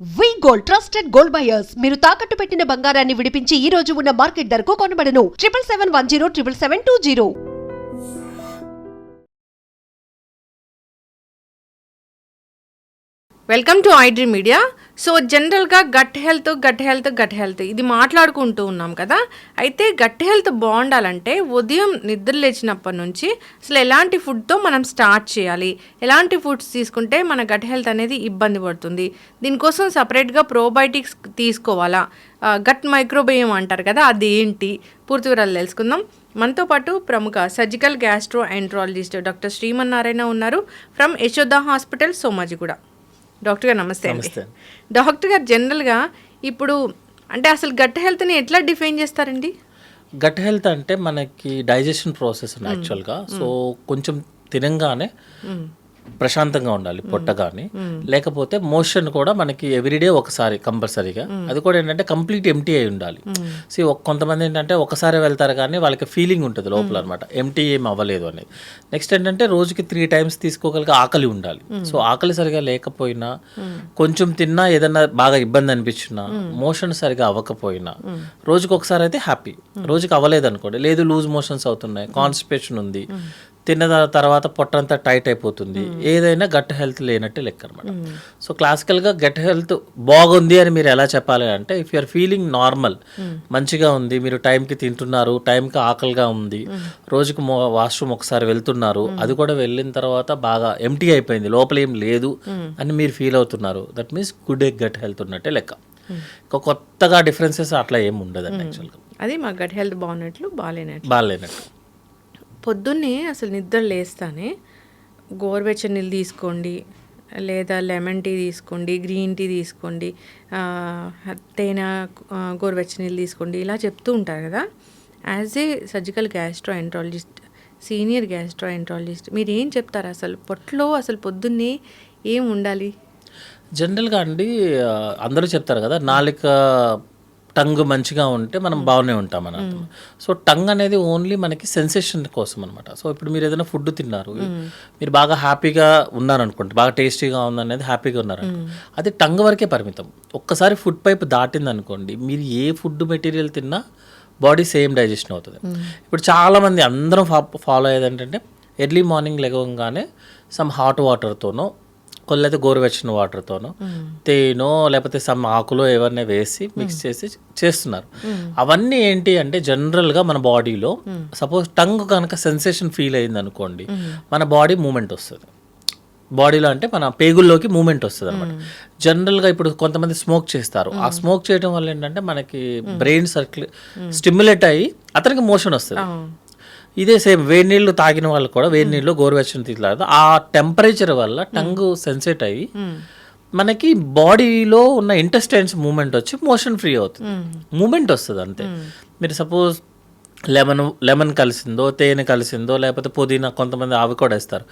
వి gold trusted gold buyers మీరు తాకట్టు పెట్టిన బంగారాన్ని విడిపించి ఈ రోజు ఉన్న మార్కెట్ ధరకు కొనబడను 7771077720. Welcome to iDream media. So జనరల్గా గట్ హెల్త్ ఇది మాట్లాడుకుంటూ ఉన్నాం కదా. అయితే గట్ హెల్త్ బాగుండాలంటే ఉదయం నిద్ర లేచినప్పటి నుంచి అసలు ఎలాంటి ఫుడ్తో మనం స్టార్ట్ చేయాలి, ఎలాంటి ఫుడ్స్ తీసుకుంటే మన గట్ హెల్త్ అనేది ఇబ్బంది పడుతుంది, దీనికోసం సపరేట్గా ప్రోబయోటిక్స్ తీసుకోవాలా, గట్ మైక్రోబయోమ్ అంటారు కదా, అది ఏంటి, పూర్తి వివరాలు తెలుసుకుందాం. మనతో పాటు ప్రముఖ surgical gastroenterologist doctor Srimannarayana ఉన్నారు from Yashoda hospital, Somajiguda. Doctor గారు నమస్తే అండి. డాక్టర్ గారు, జనరల్గా ఇప్పుడు అంటే అసలు గట్ హెల్త్ని ఎట్లా డిఫైన్ చేస్తారండి? గట్ హెల్త్ అంటే మనకి డైజెషన్ ప్రాసెస్ యాక్చువల్గా. సో కొంచెం తినంగానే ప్రశాంతంగా ఉండాలి పొట్ట, కానీ లేకపోతే మోషన్ కూడా మనకి ఎవ్రీడే ఒకసారి కంపల్సరీగా, అది కూడా ఏంటంటే కంప్లీట్ ఎంటీ అయి ఉండాలి. సో కొంతమంది ఏంటంటే ఒకసారి వెళ్తారు కానీ వాళ్ళకి ఫీలింగ్ ఉంటుంది లోపల అనమాట, ఎంటీ ఏం అవ్వలేదు అనేది. నెక్స్ట్ ఏంటంటే రోజుకి 3 times తీసుకోగలిగే ఆకలి ఉండాలి. సో ఆకలి సరిగా లేకపోయినా, కొంచెం తిన్నా ఏదన్నా బాగా ఇబ్బంది అనిపించినా, మోషన్ సరిగా అవ్వకపోయినా, రోజుకి ఒకసారి అయితే హ్యాపీ. రోజుకి అవ్వలేదు అనుకోండి, లేదు లూజ్ మోషన్స్ అవుతున్నాయి, కాన్స్టిపేషన్ ఉంది, తిన్న తర్వాత పొట్టంతా టైట్ అయిపోతుంది, ఏదైనా గట్ హెల్త్ లేనట్టే లెక్క అనమాట. సో క్లాసికల్గా గట్ హెల్త్ బాగుంది అని మీరు ఎలా చెప్పాలి అంటే, ఇఫ్ యూఆర్ ఫీలింగ్ నార్మల్, మంచిగా ఉంది, మీరు టైంకి తింటున్నారు, టైంకి ఆకలిగా ఉంది, రోజుకి వాష్రూమ్ ఒకసారి వెళ్తున్నారు, అది కూడా వెళ్ళిన తర్వాత బాగా ఎంటీ అయిపోయింది, లోపల ఏం లేదు అని మీరు ఫీల్ అవుతున్నారు, that means good gut health ఉన్నట్టే లెక్క. ఇంకా కొత్తగా డిఫరెన్సెస్ అట్లా ఏమి ఉండదండి యాక్చువల్గా. అది మా గట్ హెల్త్ బాగున్నట్లు బాగాలేనట్లు. పొద్దున్నే అసలు నిద్ర లేస్తానే గోరువెచ్చని నీళ్ళు తీసుకోండి, లేదా లెమన్ టీ తీసుకోండి, గ్రీన్ టీ తీసుకోండి, తేనె గోరువెచ్చని నీళ్ళు తీసుకోండి, ఇలా చెప్తూ ఉంటారు కదా. As a surgical gastro enterologist, senior gastro enterologist, మీరు ఏం చెప్తారు? అసలు పొట్టలో అసలు పొద్దున్నే ఏం ఉండాలి? జనరల్గా అండి అందరూ చెప్తారు కదా, నాలుక టంగ్ మంచిగా ఉంటే మనం బాగానే ఉంటాం అని అర్థం. సో టంగ్ అనేది ఓన్లీ మనకి సెన్సేషన్ కోసం అనమాట. సో ఇప్పుడు మీరు ఏదైనా ఫుడ్ తిన్నారు, మీరు బాగా హ్యాపీగా ఉన్నారనుకోండి, బాగా టేస్టీగా ఉందనేది హ్యాపీగా ఉన్నారనుకోండి, అది టంగ్ వరకే పరిమితం. ఒక్కసారి ఫుడ్ పైప్ దాటింది అనుకోండి, మీరు ఏ ఫుడ్ మెటీరియల్ తిన్నా బాడీ సేమ్ డైజెషన్ అవుతుంది. ఇప్పుడు చాలామంది అందరం ఫాలో అయ్యేది ఏంటంటే, ఎర్లీ మార్నింగ్ లెగవగానే సమ్ హాట్ వాటర్తోనో, కొల్లైతే గోరువెచ్చని వాటర్తోనో, తేనో లేకపోతే సమ్ ఆకులో ఎవరినే వేసి మిక్స్ చేసి చేస్తున్నారు. అవన్నీ ఏంటి అంటే, జనరల్గా మన బాడీలో సపోజ్ టంగ్ కనుక సెన్సేషన్ ఫీల్ అయింది అనుకోండి, మన బాడీ మూమెంట్ వస్తుంది. బాడీలో అంటే మన పేగుల్లోకి మూమెంట్ వస్తుంది అనమాట. జనరల్గా ఇప్పుడు కొంతమంది స్మోక్ చేస్తారు, ఆ స్మోక్ చేయడం వల్ల ఏంటంటే మనకి బ్రెయిన్ స్టిమ్యులేట్ అయ్యి అతనికి మోషన్ వస్తుంది. ఇదే సేమ్ వేడి నీళ్ళు తాగిన వాళ్ళు కూడా వేడి నీళ్ళు గోరువెచ్చని తీసుకురాదు, ఆ టెంపరేచర్ వల్ల టంగ్ సెన్సేట్ అయ్యి మనకి బాడీలో ఉన్న ఇంటెస్టైన్స్ మూమెంట్ వచ్చి మోషన్ ఫ్రీ అవుతుంది, మూమెంట్ వస్తుంది అంతే. మీరు సపోజ్ లెమన్ కలిసిందో, తేనె కలిసిందో, లేకపోతే పుదీనా, కొంతమంది అవి కూడా వేస్తారు,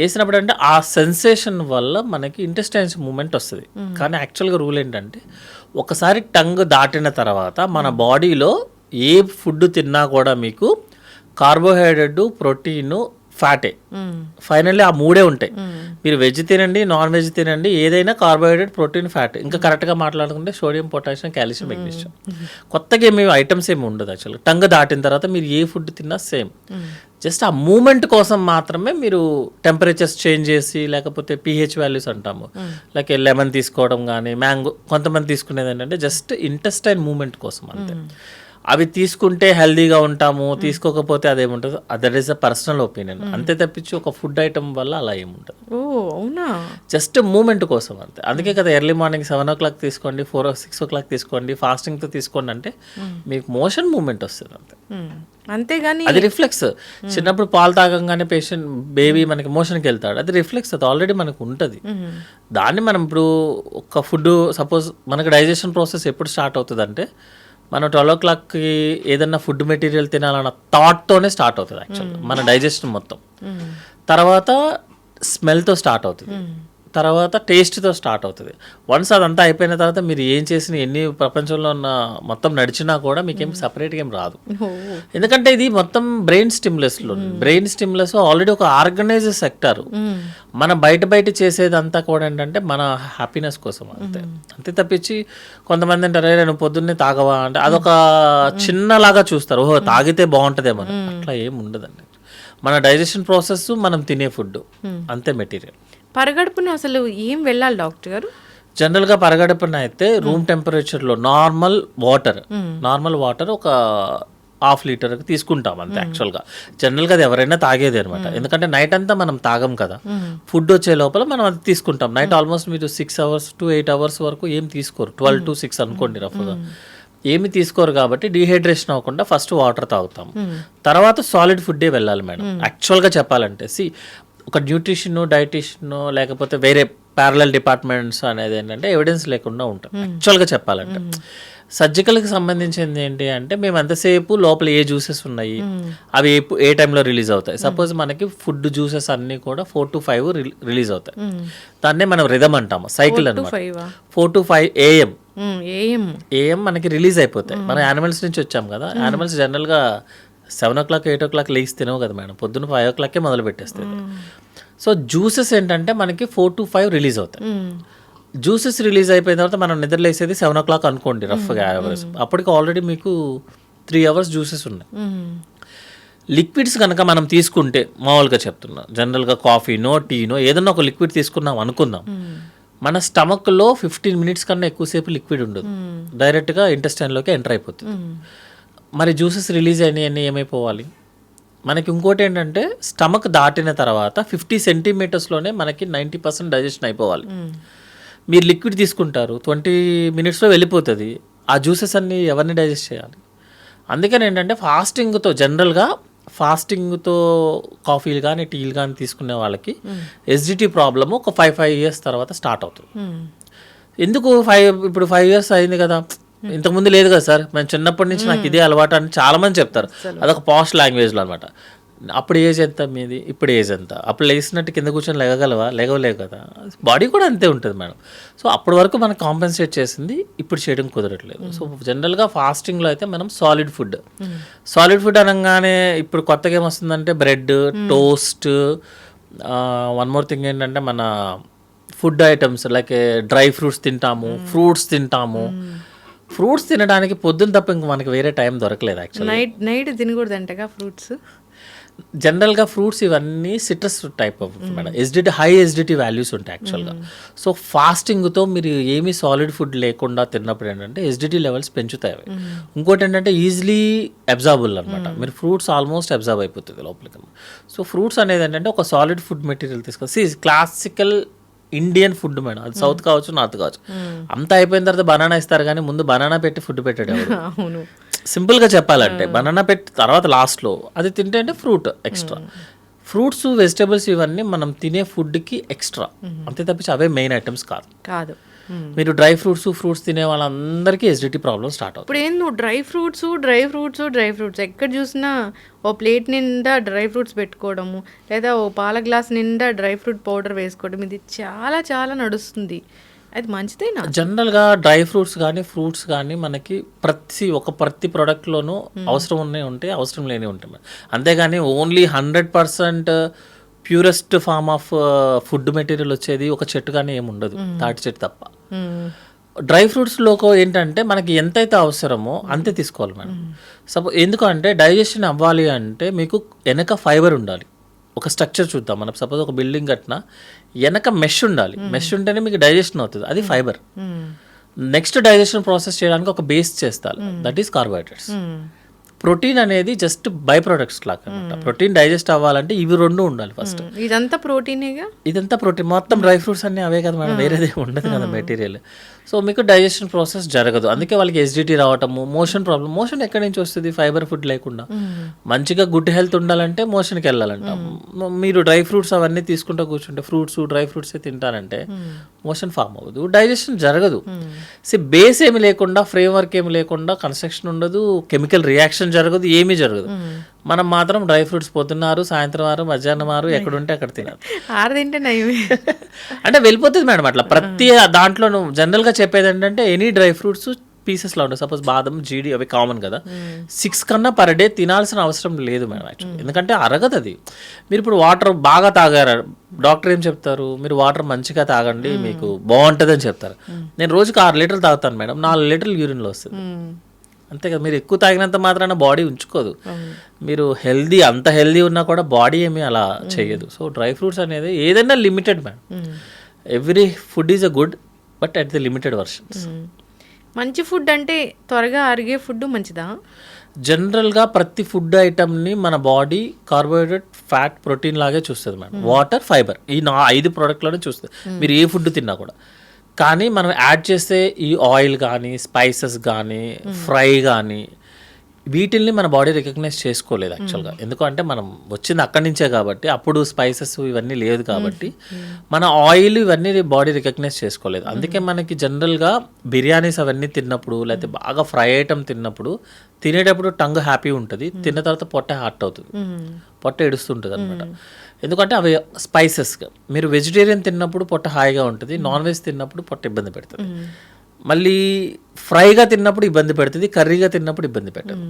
వేసినప్పుడు అంటే ఆ సెన్సేషన్ వల్ల మనకి ఇంటెస్టైన్స్ మూమెంట్ వస్తుంది. కానీ యాక్చువల్గా రూల్ ఏంటంటే, ఒకసారి టంగ్ దాటిన తర్వాత మన బాడీలో ఏ ఫుడ్ తిన్నా కూడా మీకు కార్బోహైడ్రేట్, ప్రోటీన్, ఫ్యాటే, ఫైనల్లీ ఆ 3 ఉంటాయి. మీరు వెజ్ తినండి, నాన్ వెజ్ తినండి, ఏదైనా కార్బోహైడ్రేట్, ప్రోటీన్, ఫ్యాట్. ఇంకా కరెక్ట్గా మాట్లాడుకుంటే సోడియం, పొటాషియం, కాల్షియం, మెగ్నీషియం. కొత్తగా ఏమి ఐటమ్స్ ఏమి ఉండదు యాక్చువల్గా. టంగ్ దాటిన తర్వాత మీరు ఏ ఫుడ్ తిన్నా సేమ్. జస్ట్ ఆ మూమెంట్ కోసం మాత్రమే మీరు టెంపరేచర్స్ చేంజ్ చేసి, లేకపోతే pH వాల్యూస్ అంటాము, లైక్ లెమన్ తీసుకోవడం కానీ, మ్యాంగో, కొంతమంది తీసుకునేది ఏంటంటే జస్ట్ ఇంటెస్టైన్ మూమెంట్ కోసం అంతే. అవి తీసుకుంటే హెల్దీగా ఉంటాము, తీసుకోకపోతే అదేముంటుంది, that is a personal opinion అంతే తప్పించి ఒక ఫుడ్ ఐటమ్ వల్ల అలా ఏముంటుంది. జస్ట్ మూమెంట్ కోసం అంతే. అందుకే కదా ఎర్లీ మార్నింగ్ 7 o'clock తీసుకోండి, 6 o'clock తీసుకోండి, ఫాస్టింగ్తో తీసుకోండి అంటే మీకు మోషన్ మూమెంట్ వస్తుంది అంతే. అంతేగాని అది రిఫ్లెక్స్. చిన్నప్పుడు పాలు తాగంగానే బేబీ మనకి మోషన్కి వెళ్తాడు, అది రిఫ్లెక్స్, అది ఆల్రెడీ మనకు ఉంటుంది. దాన్ని మనం ఇప్పుడు ఒక ఫుడ్ సపోజ్ మనకి డైజెషన్ ప్రాసెస్ ఎప్పుడు స్టార్ట్ అవుతుంది అంటే, మనం 12 o'clockకి ఏదన్నా ఫుడ్ మెటీరియల్ తినాలన్న థాట్తోనే స్టార్ట్ అవుతుంది యాక్చువల్గా మన డైజెషన్ మొత్తం. తర్వాత స్మెల్తో స్టార్ట్ అవుతుంది. తర్వాత టేస్ట్తో స్టార్ట్ అవుతుంది. వన్స్ అదంతా అయిపోయిన తర్వాత మీరు ఏం చేసిన ఎన్ని ప్రపంచంలో ఉన్న మొత్తం నడిచినా కూడా మీకేం సపరేట్గా ఏం రాదు. ఎందుకంటే ఇది మొత్తం బ్రెయిన్ స్టిమ్యులస్ ఆల్రెడీ ఒక ఆర్గనైజ్డ్ సెక్టర్. మన బయట చేసేదంతా కూడా ఏంటంటే మన హ్యాపీనెస్ కోసం అంతే తప్పించి కొంతమంది అంటారు నేను పొద్దున్నే తాగవా అంటే అదొక చిన్నలాగా చూస్తారు, ఓహో తాగితే బాగుంటుందేమో. అట్లా ఏం ఉండదండి. మన డైజెషన్ ప్రాసెస్, మనం తినే ఫుడ్ అంతే మెటీరియల్. పరగడుపున అసలు ఏం వెళ్ళాలి డాక్టర్ గారు? జనరల్గా పరగడుపున అయితే రూమ్ టెంపరేచర్లో నార్మల్ వాటర్ ఒక 1/2 లీటర్కి తీసుకుంటాం అంతే. యాక్చువల్గా జనరల్గా అది ఎవరైనా తాగేది అనమాట. ఎందుకంటే నైట్ అంతా మనం తాగం కదా, ఫుడ్ వచ్చే లోపల మనం అది తీసుకుంటాం. నైట్ ఆల్మోస్ట్ మీరు 6 hours to 8 hours వరకు ఏం తీసుకోరు, 12 to 6 అనుకోండి రఫ్గా, ఏమి తీసుకోరు. కాబట్టి డీహైడ్రేషన్ అవ్వకుండా ఫస్ట్ వాటర్ తాగుతాం, తర్వాత సాలిడ్ ఫుడ్డే వెళ్ళాలి మేడం. యాక్చువల్గా చెప్పాలంటే ఒక న్యూట్రిషన్, డైటిషియన్ లేకపోతే వేరే ప్యారలల్ డిపార్ట్మెంట్స్ అనేది ఏంటంటే ఎవిడెన్స్ లేకుండా ఉంటాం. యాక్చువల్గా చెప్పాలంటే సర్జికల్కి సంబంధించింది ఏంటి అంటే మేము ఎంతసేపు లోపల ఏ జ్యూసెస్ ఉన్నాయి, అవి ఏ టైంలో రిలీజ్ అవుతాయి. సపోజ్ మనకి ఫుడ్ జ్యూసెస్ అన్నీ కూడా 4 to 5 రిలీజ్ అవుతాయి. దాన్నే మనం రిథమ్ అంటాము, సైకిల్ అనమాట. 4 to 5 AM మనకి రిలీజ్ అయిపోతాయి. మనం యానిమల్స్ నుంచి వచ్చాం కదా, యానిమల్స్ జనరల్గా 7 o'clock 8 o'clock లేచి తినవు కదా మేడం, పొద్దున్న 5 o'clock మొదలు పెట్టేస్తుంది. సో జ్యూసెస్ ఏంటంటే మనకి 4 to 5 రిలీజ్ అవుతాయి. జ్యూసెస్ రిలీజ్ అయిపోయిన తర్వాత మనం నిద్రలేసేది 7 o'clock అనుకోండి రఫ్గా అవర్స్. అప్పటికి ఆల్రెడీ మీకు 3 hours జ్యూసెస్ ఉన్నాయి. లిక్విడ్స్ కనుక మనం తీసుకుంటే, మామూలుగా చెప్తున్నా, జనరల్గా కాఫీనో టీనో ఏదన్నా ఒక లిక్విడ్ తీసుకున్నాం అనుకుందాం, మన స్టమక్లో 15 minutes కన్నా ఎక్కువసేపు లిక్విడ్ ఉండదు, డైరెక్ట్గా ఇంటెస్టైన్లోకి ఎంటర్ అయిపోతుంది. మరి జ్యూసెస్ రిలీజ్ అయినవన్నీ ఏమైపోవాలి మనకి? ఇంకోటి ఏంటంటే స్టమక్ దాటిన తర్వాత 50 centimeters మనకి 90% డైజెషన్ అయిపోవాలి. మీరు లిక్విడ్ తీసుకుంటారు, 20 minutesలో వెళ్ళిపోతుంది. ఆ జ్యూసెస్ అన్నీ ఎవరిని డైజెస్ట్ చేయాలి? అందుకని ఏంటంటే ఫాస్టింగ్తో కాఫీలు కానీ టీలు కానీ తీసుకునే వాళ్ళకి ఎసిడిటీ ప్రాబ్లము ఒక 5 years తర్వాత స్టార్ట్ అవుతుంది. ఎందుకు ఇప్పుడు 5 years అయింది కదా, ఇంతకుముందు లేదు కదా సార్, మేము చిన్నప్పటి నుంచి నాకు ఇదే అలవాటు అని చాలా మంది చెప్తారు. అదొక పాస్ట్ లాంగ్వేజ్లో అనమాట. అప్పుడు ఏజ్ ఎంత మీది, ఇప్పుడు ఏజ్ ఎంత? అప్పుడు లేచినట్టు కింద కూర్చొని లేగలేవు కదా. బాడీ కూడా అంతే ఉంటుంది మేడం. సో అప్పటి వరకు మనకు కాంపెన్సేట్ చేసింది ఇప్పుడు చేయడం కుదరట్లేదు. సో జనరల్గా ఫాస్టింగ్లో అయితే మనం సాలిడ్ ఫుడ్ అనగానే ఇప్పుడు కొత్తగా ఏమొస్తుందంటే bread, toast, one more thing ఏంటంటే మన food items like dry fruits తింటాము, ఫ్రూట్స్ తింటాము. ఫ్రూట్స్ తినడానికి పొద్దున్న తప్ప ఇంక మనకి వేరే టైం దొరకలేదు. యాక్చువల్లీ నైట్ తినకూడదంటగా ఫ్రూట్స్. జనరల్గా ఫ్రూట్స్ ఇవన్నీ citrus type of madam, high acidity values ఉంటాయి యాక్చువల్గా. సో ఫాస్టింగ్తో మీరు ఏమీ సాలిడ్ ఫుడ్ లేకుండా తిన్నప్పుడు ఏంటంటే ఎసిడిటీ లెవెల్స్ పెంచుతాయి. ఇంకోటి ఏంటంటే ఈజీలీ అబ్జార్బుల్ అనమాట. మీరు ఫ్రూట్స్ ఆల్మోస్ట్ అబ్జార్బ్ అయిపోతుంది లోపలికి. సో ఫ్రూట్స్ అనేది ఏంటంటే ఒక సాలిడ్ ఫుడ్ మెటీరియల్ తీసుకొని క్లాసికల్ ఇండియన్ ఫుడ్ మేడం, అది సౌత్ కావచ్చు నార్త్ కావచ్చు. అంతా అయిపోయిన తర్వాత బనానా ఇస్తారు కానీ ముందు బనానా పెట్టి ఫుడ్ పెట్టాడు. సింపుల్గా చెప్పాలంటే బనానా పెట్టి తర్వాత లాస్ట్లో అది తింటే అంటే ఫ్రూట్ ఎక్స్ట్రా. ఫ్రూట్స్, వెజిటేబుల్స్ ఇవన్నీ మనం తినే ఫుడ్కి ఎక్స్ట్రా, అంతే తప్పించి అవే మెయిన్ ఐటమ్స్ కాదు. మీరు డ్రై ఫ్రూట్స్ తినే వాళ్ళందరికీ ఎసిడిటీ ప్రాబ్లమ్ స్టార్ట్ అవుతుంది. ఇప్పుడు ఏంది డ్రై ఫ్రూట్స్ ఎక్కడ చూసినా ఓ ప్లేట్ నిండా డ్రై ఫ్రూట్స్ పెట్టుకోవడము, లేదా ఓ పాల గ్లాస్ నిండా డ్రై ఫ్రూట్ పౌడర్ వేసుకోవడం, ఇది చాలా చాలా నడుస్తుంది. అది మంచిదేనా? జనరల్గా డ్రై ఫ్రూట్స్ కానీ ఫ్రూట్స్ కానీ మనకి ప్రతి ప్రోడక్ట్లోనూ అవసరం ఉంటాయి, అవసరం లేని ఉంటాయి. అంతేగాని only 100% purest form of food material వచ్చేది ఒక చెట్టు కానీ ఏమి ఉండదు, తాటి చెట్టు తప్ప. డ్రై ఫ్రూట్స్లో ఏంటంటే మనకి ఎంతైతే అవసరమో అంతే తీసుకోవాలి మేడం. ఎందుకంటే డైజెషన్ అవ్వాలి అంటే మీకు వెనక ఫైబర్ ఉండాలి. ఒక స్ట్రక్చర్ చూద్దాం మనం, సపోజ్ ఒక బిల్డింగ్ కట్టినా వెనక మెష్ ఉండాలి. మెష్ ఉంటేనే మీకు డైజెషన్ అవుతుంది, అది ఫైబర్. నెక్స్ట్ డైజెషన్ ప్రాసెస్ చేయడానికి ఒక బేస్ చేస్తారు, దట్ ఈస్ కార్బోహైడ్రేట్స్. ప్రోటీన్ అనేది జస్ట్ బై ప్రొడక్ట్స్ లాగా అనమాట. ప్రోటీన్ డైజెస్ట్ అవ్వాలంటే ఇవి రెండు ఉండాలి ఫస్ట్. ఇదంతా ప్రోటీనేగా, ఇదంతా ప్రోటీన్. మొత్తం డ్రై ఫ్రూట్స్ అన్నీ అవే కదా మేడం, వేరేదే ఉండదు కదా మెటీరియల్. సో మీకు డైజెషన్ ప్రాసెస్ జరగదు. అందుకే వాళ్ళకి ఎసిడిటీ రావటము, మోషన్ ప్రాబ్లం. మోషన్ ఎక్కడి నుంచి వస్తుంది? ఫైబర్ ఫుడ్ లేకుండా. మంచిగా గుడ్ హెల్త్ ఉండాలంటే మోషన్కి వెళ్ళాలంట. మీరు డ్రై ఫ్రూట్స్ అవన్నీ తీసుకుంటూ కూర్చుంటే, డ్రై ఫ్రూట్స్ తింటారంటే మోషన్ ఫామ్ అవ్వదు, డైజెషన్ జరగదు. బేస్ ఏమి లేకుండా, ఫ్రేమ్ వర్క్ ఏమి లేకుండా కన్స్ట్రక్షన్ ఉండదు, కెమికల్ రియాక్షన్ జరగదు, ఏమీ జరగదు. మనం మాత్రం డ్రై ఫ్రూట్స్ పొద్దున్నారు, సాయంత్రం వారు, మధ్యాహ్నం వారు, ఎక్కడుంటే అక్కడ తినాలి. 6 తింటే నయమే. అంటే వెళ్ళిపోతుంది మేడం అట్లా. ప్రతి దాంట్లో జనరల్గా చెప్పేది ఏంటంటే ఎనీ డ్రై ఫ్రూట్స్ పీసెస్లో ఉంటాయి. సపోజ్ బాదం, జీడి అవి కామన్ కదా, 6 కన్నా పర్ డే తినాల్సిన అవసరం లేదు మేడం యాక్చువల్లీ. ఎందుకంటే అరగదు అది. మీరు ఇప్పుడు వాటర్ బాగా తాగారు, డాక్టర్ ఏం చెప్తారు, మీరు వాటర్ మంచిగా తాగండి మీకు బాగుంటుంది అని చెప్తారు. నేను రోజుకి 6 లీటర్లు తాగుతాను మేడం, 4 లీటర్లు యూరిన్లో వస్తుంది. అంతే కదా. మీరు ఎక్కువ తాగినంత మాత్రాన బాడీ ఉంచుకోదు. మీరు అంత హెల్దీ ఉన్నా కూడా బాడీ ఏమీ అలా చేయదు. సో డ్రై ఫ్రూట్స్ అనేది ఏదైనా limited madam. Every food is a good, but at the limited versions. మంచి ఫుడ్ అంటే త్వరగా అరిగే ఫుడ్ మంచిదా? జనరల్గా ప్రతి ఫుడ్ ఐటమ్ని మన బాడీ కార్బోహైడ్రేట్, ఫ్యాట్, ప్రోటీన్ లాగే చూస్తుంది మేడం. వాటర్, ఫైబర్, ఈ 5 ప్రోడక్ట్లోనే చూస్తుంది మీరు ఏ ఫుడ్ తిన్నా కూడా. కానీ మనం యాడ్ చేసే ఈ ఆయిల్ కానీ, స్పైసెస్ కానీ, ఫ్రై కానీ, వీటిల్ని మన బాడీ రికగ్నైజ్ చేసుకోలేదు యాక్చువల్గా. ఎందుకంటే మనం వచ్చింది అక్కడి నుంచే కాబట్టి, అప్పుడు స్పైసెస్ ఇవన్నీ లేదు కాబట్టి మన ఆయిల్ ఇవన్నీ బాడీ రికగ్నైజ్ చేసుకోలేదు. అందుకే మనకి జనరల్గా బిర్యానీస్ అవన్నీ తిన్నప్పుడు, లేకపోతే బాగా ఫ్రై ఐటమ్ తిన్నప్పుడు, తినేటప్పుడు టంగ్ హ్యాపీ ఉంటుంది, తిన్న తర్వాత పొట్ట హార్ట్ అవుతుంది, పొట్ట ఏడుస్తుంటుంది అనమాట. ఎందుకంటే అవి స్పైసెస్. మీరు వెజిటేరియన్ తిన్నప్పుడు పొట్ట హాయిగా ఉంటుంది, నాన్ వెజ్ తిన్నప్పుడు పొట్ట ఇబ్బంది పెడుతుంది, మళ్ళీ ఫ్రైగా తిన్నప్పుడు ఇబ్బంది పెడుతుంది, కర్రీగా తిన్నప్పుడు ఇబ్బంది పెట్టదు.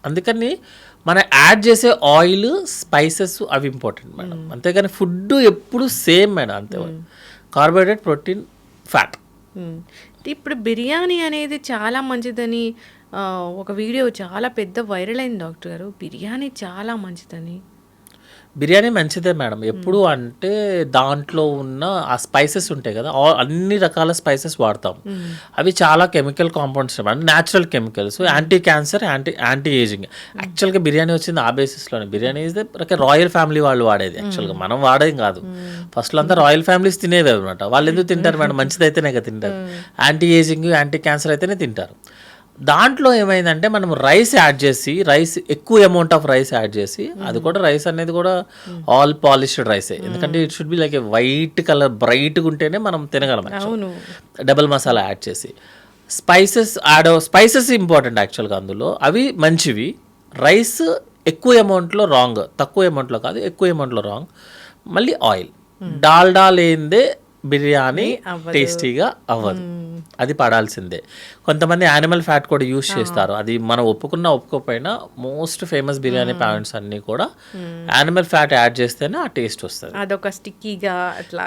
అందుకని మనం యాడ్ చేసే ఆయిల్, స్పైసెస్ అవి ఇంపార్టెంట్ మేడం. అంతేగాని ఫుడ్ ఎప్పుడు సేమ్ మేడం, అంతే. Carbohydrate, protein, fat. ఇప్పుడు బిర్యానీ అనేది చాలా మంచిదని ఒక వీడియో చాలా పెద్ద వైరల్ అయింది డాక్టర్ గారు. బిర్యానీ చాలా మంచిదని. బిర్యానీ మంచిదే మేడం. ఎప్పుడు అంటే దాంట్లో ఉన్న ఆ స్పైసెస్ ఉంటాయి కదా, అన్ని రకాల స్పైసెస్ వాడతాం. అవి చాలా కెమికల్ కాంపౌండ్స్ అంటే natural chemicals, anti cancer, anti ageing. యాక్చువల్గా బిర్యానీ వచ్చింది ఆ బేసిస్లోనే. బిర్యానీ ఇస్ రాయల్ ఫ్యామిలీ వాళ్ళు వాడేది యాక్చువల్గా, మనం వాడేది కాదు. ఫస్ట్లో అంతా రాయల్ ఫ్యామిలీస్ తినేవి అనమాట. వాళ్ళు ఎందుకు తింటారు మేడం, మంచిదైతేనే కదా తింటారు. యాంటీ ఏజింగ్, యాంటీ క్యాన్సర్ అయితేనే తింటారు. దాంట్లో ఏమైందంటే మనం రైస్ యాడ్ చేసి, ఎక్కువ అమౌంట్ ఆఫ్ రైస్ యాడ్ చేసి, అది కూడా రైస్ అనేది కూడా ఆల్ పాలిష్డ్ రైసే. ఎందుకంటే it should be like A white colour, బ్రైట్గా ఉంటేనే మనం తినగలం. డబల్ మసాలా యాడ్ చేసి, స్పైసెస్ ఇంపార్టెంట్ యాక్చువల్గా అందులో, అవి మంచివి. రైస్ ఎక్కువ అమౌంట్లో రాంగ్, తక్కువ అమౌంట్లో కాదు, ఎక్కువ అమౌంట్లో రాంగ్. మళ్ళీ ఆయిల్, డాల్డా లేనిదే బిర్యానీ టేస్టీగా అవ్వదు, అది పడాల్సిందే. కొంతమంది యానిమల్ ఫ్యాట్ కూడా యూస్ చేస్తారు, అది మనం ఒప్పుకోకపోయినా మోస్ట్ ఫేమస్ బిర్యానీ పాయింట్స్ అన్నీ కూడా యానిమల్ ఫ్యాట్ యాడ్ చేస్తేనే ఆ టేస్ట్ వస్తుంది, అదొక స్టిక్కీగా అట్లా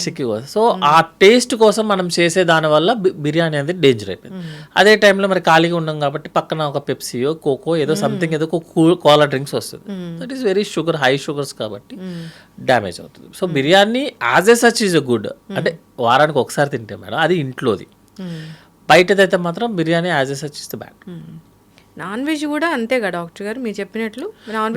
చిక్కిగా. సో ఆ టేస్ట్ కోసం మనం చేసే దానివల్ల బిర్యానీ అనేది డేంజర్ అయిపోయింది. అదే టైంలో మరి ఖాళీగా ఉన్నాం కాబట్టి పక్కన ఒక పెప్సీయో, కోకో, ఏదో సంథింగ్, ఏదో కోలా డ్రింక్స్ వస్తుంది. That is very sugar, high sugars కాబట్టి డ్యామేజ్ అవుతుంది. So biryani as a such is a good. అంటే వారానికి ఒకసారి తింటే మేడం అది ఇంట్లోది. బయటదైతే మాత్రం biryani as a such is the bad. Non veg కూడా అంతేగా డాక్టర్ గారు మీరు చెప్పినట్లు?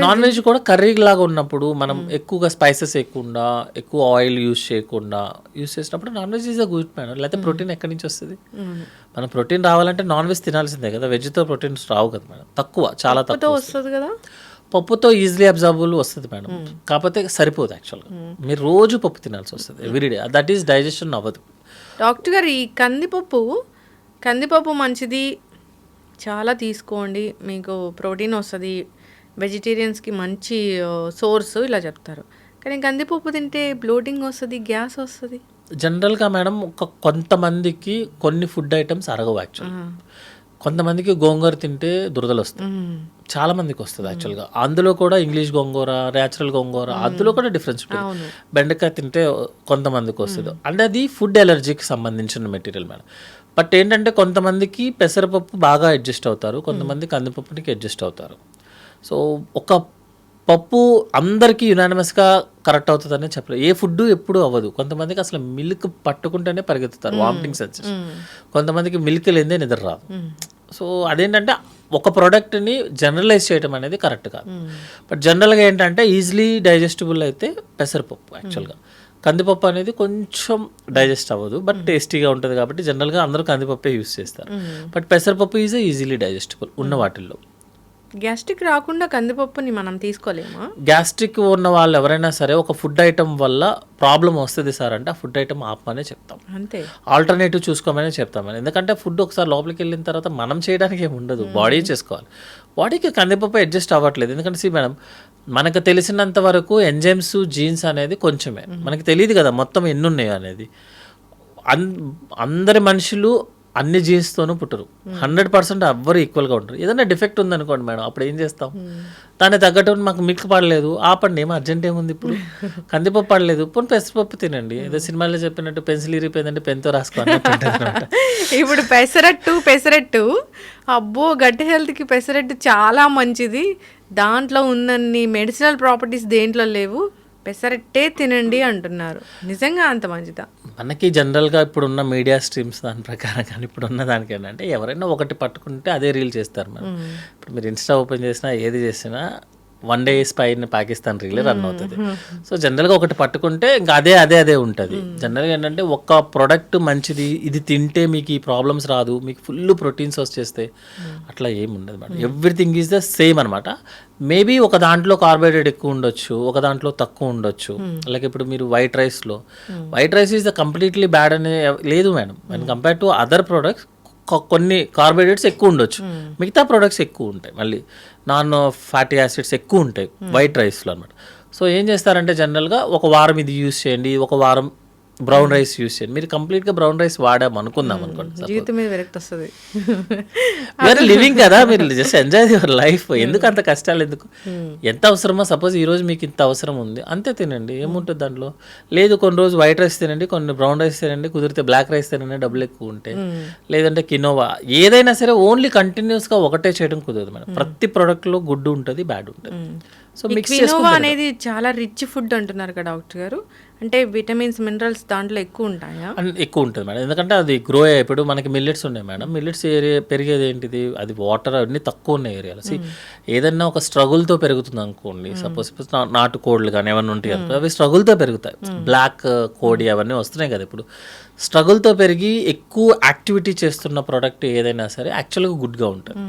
నాన్ వెజ్ కూడా కర్రీ లాగా ఉన్నప్పుడు మనం ఎక్కువగా స్పైసెస్ వేయకుండా, ఎక్కువ ఆయిల్ యూస్ చేసినప్పుడు non veg is a good madam. లేకపోతే ప్రోటీన్ ఎక్కడి నుంచి వస్తుంది? మనం ప్రోటీన్ రావాలంటే నాన్ వెజ్ తినాల్సిందే కదా, వెజ్తో ప్రోటీన్స్ రావు కదా మేడం, తక్కువ, చాలా తక్కువ వస్తుంది కదా. పప్పుతో ఈజీలీ అబ్జర్వబుల్ వస్తుంది మేడం, కాకపోతే సరిపోదు యాక్చువల్గా. మీరు రోజు పప్పు తినాల్సి వస్తుంది ఎవ్రీడే, దట్ ఈస్ డైజెషన్ అవ్వదు. డాక్టర్ గారు ఈ కందిపప్పు మంచిది, చాలా తీసుకోండి, మీకు ప్రోటీన్ వస్తుంది, వెజిటేరియన్స్కి మంచి సోర్స్ ఇలా చెప్తారు. కానీ కందిపప్పు తింటే బ్లోటింగ్ వస్తుంది, గ్యాస్ వస్తుంది. జనరల్గా మేడం కొంతమందికి కొన్ని ఫుడ్ ఐటమ్స్ అరగవు యాక్చువల్గా. కొంతమందికి గోంగూర తింటే దురదలు వస్తాయి, చాలా మందికి వస్తుంది యాక్చువల్గా. అందులో కూడా ఇంగ్లీష్ గోంగూర, న్యాచురల్ గోంగూర, అందులో కూడా డిఫరెన్స్ ఉంటుంది. బెండకాయ తింటే కొంతమందికి వస్తుంది, అంటే అది ఫుడ్ ఎలర్జీకి సంబంధించిన మెటీరియల్ మేడం. బట్ ఏంటంటే కొంతమందికి పెసరపప్పు బాగా అడ్జస్ట్ అవుతారు, కొంతమంది కందిపప్పునికి అడ్జస్ట్ అవుతారు. సో ఒక పప్పు అందరికీ యునానిమస్గా కరెక్ట్ అవుతుందని చెప్పలేదు. ఏ ఫుడ్ ఎప్పుడు అవ్వదు. కొంతమందికి అసలు మిల్క్ పట్టుకుంటేనే పరిగెత్తుతారు, వామిటింగ్ సెన్సేషన్. కొంతమందికి మిల్క్ లేదే నిద్ర రాదు. సో అదేంటంటే ఒక ప్రోడక్ట్ని జనరలైజ్ చేయడం అనేది కరెక్ట్ కాదు. బట్ జనరల్గా ఏంటంటే ఈజీలీ డైజెస్టబుల్ అయితే పెసరపప్పు యాక్చువల్గా. కందిపప్పు అనేది కొంచెం డైజెస్ట్ అవ్వదు, బట్ టేస్టీగా ఉంటుంది కాబట్టి జనరల్గా అందరూ కందిపప్పే యూస్ చేస్తారు. బట్ పెసరపప్పు ఈజీలీ డైజెస్టబుల్ ఉన్న వాటిల్లో. గ్యాస్ట్రిక్ రాకుండా కందిపప్పుని మనం తీసుకోలేమా? గ్యాస్ట్రిక్ ఉన్న వాళ్ళు ఎవరైనా సరే ఒక ఫుడ్ ఐటమ్ వల్ల ప్రాబ్లం వస్తుంది సార్ అంటే ఆ ఫుడ్ ఐటమ్ ఆపమనే చెప్తాం, అంతే. ఆల్టర్నేటివ్ చూసుకోమని చెప్తామని. ఎందుకంటే ఫుడ్ ఒకసారి లోపలికి వెళ్ళిన తర్వాత మనం చేయడానికి ఏమి ఉండదు, బాడీ చేసుకోవాలి. బాడీకి కందిపప్పు అడ్జస్ట్ అవ్వట్లేదు. ఎందుకంటే మేడం మనకు తెలిసినంత వరకు ఎంజైమ్స్ జీన్స్ అనేది కొంచెమే, మనకి తెలియదు కదా మొత్తం ఎన్ని ఉన్నాయి అనేది. అందరి మనుషులు అన్ని జీన్స్తోనూ పుట్టరు, 100% ఎవ్వరు ఈక్వల్గా ఉంటారు. ఏదైనా డిఫెక్ట్ ఉందనుకోండి మేడం, అప్పుడు ఏం చేస్తాం? దాన్ని తగ్గట్టు మాకు మిల్క్ పడలేదు ఆపండి, ఏమో అర్జెంట్ ఏముంది ఇప్పుడు, కందిపప్పు పడలేదు పోనీ పెసరపప్పు తినండి, ఏదో సినిమాలో చెప్పినట్టు పెన్సిల్ ఇరిపోయిందంటే పెన్తో రాసుకోవాలి. ఇప్పుడు పెసరట్టు అబ్బో, గట్టి హెల్త్కి పెసరట్టు చాలా మంచిది, దాంట్లో ఉన్నన్ని మెడిసినల్ ప్రాపర్టీస్ దేంట్లో లేవు, పెసరట్టే తినండి అంటున్నారు. నిజంగా అంత మంచిదా? మనకి జనరల్గా ఇప్పుడున్న మీడియా స్ట్రీమ్స్ దాని ప్రకారం కానీ ఇప్పుడున్న దానికి ఏంటంటే ఎవరైనా ఒకటి పట్టుకుంటే అదే రీల్ చేస్తారు మేడం. ఇప్పుడు మీరు ఇన్స్టా ఓపెన్ చేసినా ఏది చేసినా వన్ డే పైన పాకిస్తాన్ రీల్ రన్ అవుతుంది. సో జనరల్గా ఒకటి పట్టుకుంటే ఇంకా అదే ఉంటుంది. జనరల్గా ఏంటంటే ఒక్క ప్రోడక్ట్ మంచిది, ఇది తింటే మీకు ఈ ప్రాబ్లమ్స్ రాదు, మీకు ఫుల్ ప్రోటీన్స్ వచ్చేస్తే అట్లా ఏమి ఉండదు madam. Everything is the same అనమాట. మేబీ ఒక దాంట్లో కార్బోహైడ్రేట్ ఎక్కువ ఉండొచ్చు, ఒక దాంట్లో తక్కువ ఉండొచ్చు. లైక్ ఇప్పుడు మీరు white rice is the completely bad అనే లేదు madam. And compare to other products కొన్ని కార్బోహైడ్రేట్స్ ఎక్కువ ఉండొచ్చు, మిగతా ప్రోడక్ట్స్ ఎక్కువ ఉంటాయి, మళ్ళీ నాన్ ఫ్యాటీ యాసిడ్స్ ఎక్కువ ఉంటాయి వైట్ రైస్లో అనమాట. సో ఏం చేస్తారంటే జనరల్గా ఒక వారం ఇది యూస్ చేయండి, ఒక వారం బ్రౌన్ రైస్ యూస్ చేయండి. మీరు కంప్లీట్గా బ్రౌన్ రైస్ వాడాం అనుకుందాం అనుకోండి, జీవితం మీద విరక్తి వస్తుంది. యూఆర్ లివింగ్ కదా, మీరు జస్ట్ ఎంజాయ్ యువర్ లైఫ్. ఎందుకు అంత కష్టాలు ఎందుకు? ఎంత అవసరమో సపోజ్ ఈరోజు మీకు ఇంత అవసరం ఉంది అంతే తినండి, ఏముంటుంది దాంట్లో. లేదు కొన్ని రోజు వైట్ రైస్ తినండి, కొన్ని బ్రౌన్ రైస్ తినండి, కుదిరితే బ్లాక్ రైస్ తినండి డబ్బులు ఎక్కువ ఉంటే, లేదంటే కినోవా, ఏదైనా సరే ఓన్లీ కంటిన్యూస్గా ఒకటే చేయడం కుదరదు మేడం. ప్రతి ప్రోడక్ట్లో గుడ్ ఉంటుంది, బ్యాడ్ ఉంటుంది. సో క్వినోవా అనేది చాలా రిచ్ ఫుడ్ అంటున్నారు కదా డాక్టర్ గారు, అంటే విటమిన్స్ మినరల్స్ దాంట్లో ఎక్కువ ఉంటాయా? ఎక్కువ ఉంటుంది మేడం, ఎందుకంటే అది గ్రో ఇప్పుడు మనకి మిల్లెట్స్ ఉన్నాయి మేడం. మిల్లెట్స్ ఏరియా పెరిగేది ఏంటిది, అది వాటర్ అన్నీ తక్కువ ఉన్న ఏరియాలో. ఏదన్నా ఒక స్ట్రగుల్తో పెరుగుతుంది అనుకోండి, సపోజ్ నాటుకోళ్ళు కానీ ఏమన్నా ఉంటాయి అనుకో, అవి స్ట్రగుల్తో పెరుగుతాయి. బ్లాక్ కోడి అవన్నీ వస్తున్నాయి కదా ఇప్పుడు, స్ట్రగుల్తో పెరిగి ఎక్కువ యాక్టివిటీ చేస్తున్న ప్రోడక్ట్ ఏదైనా సరే యాక్చువల్గా గుడ్గా ఉంటుంది.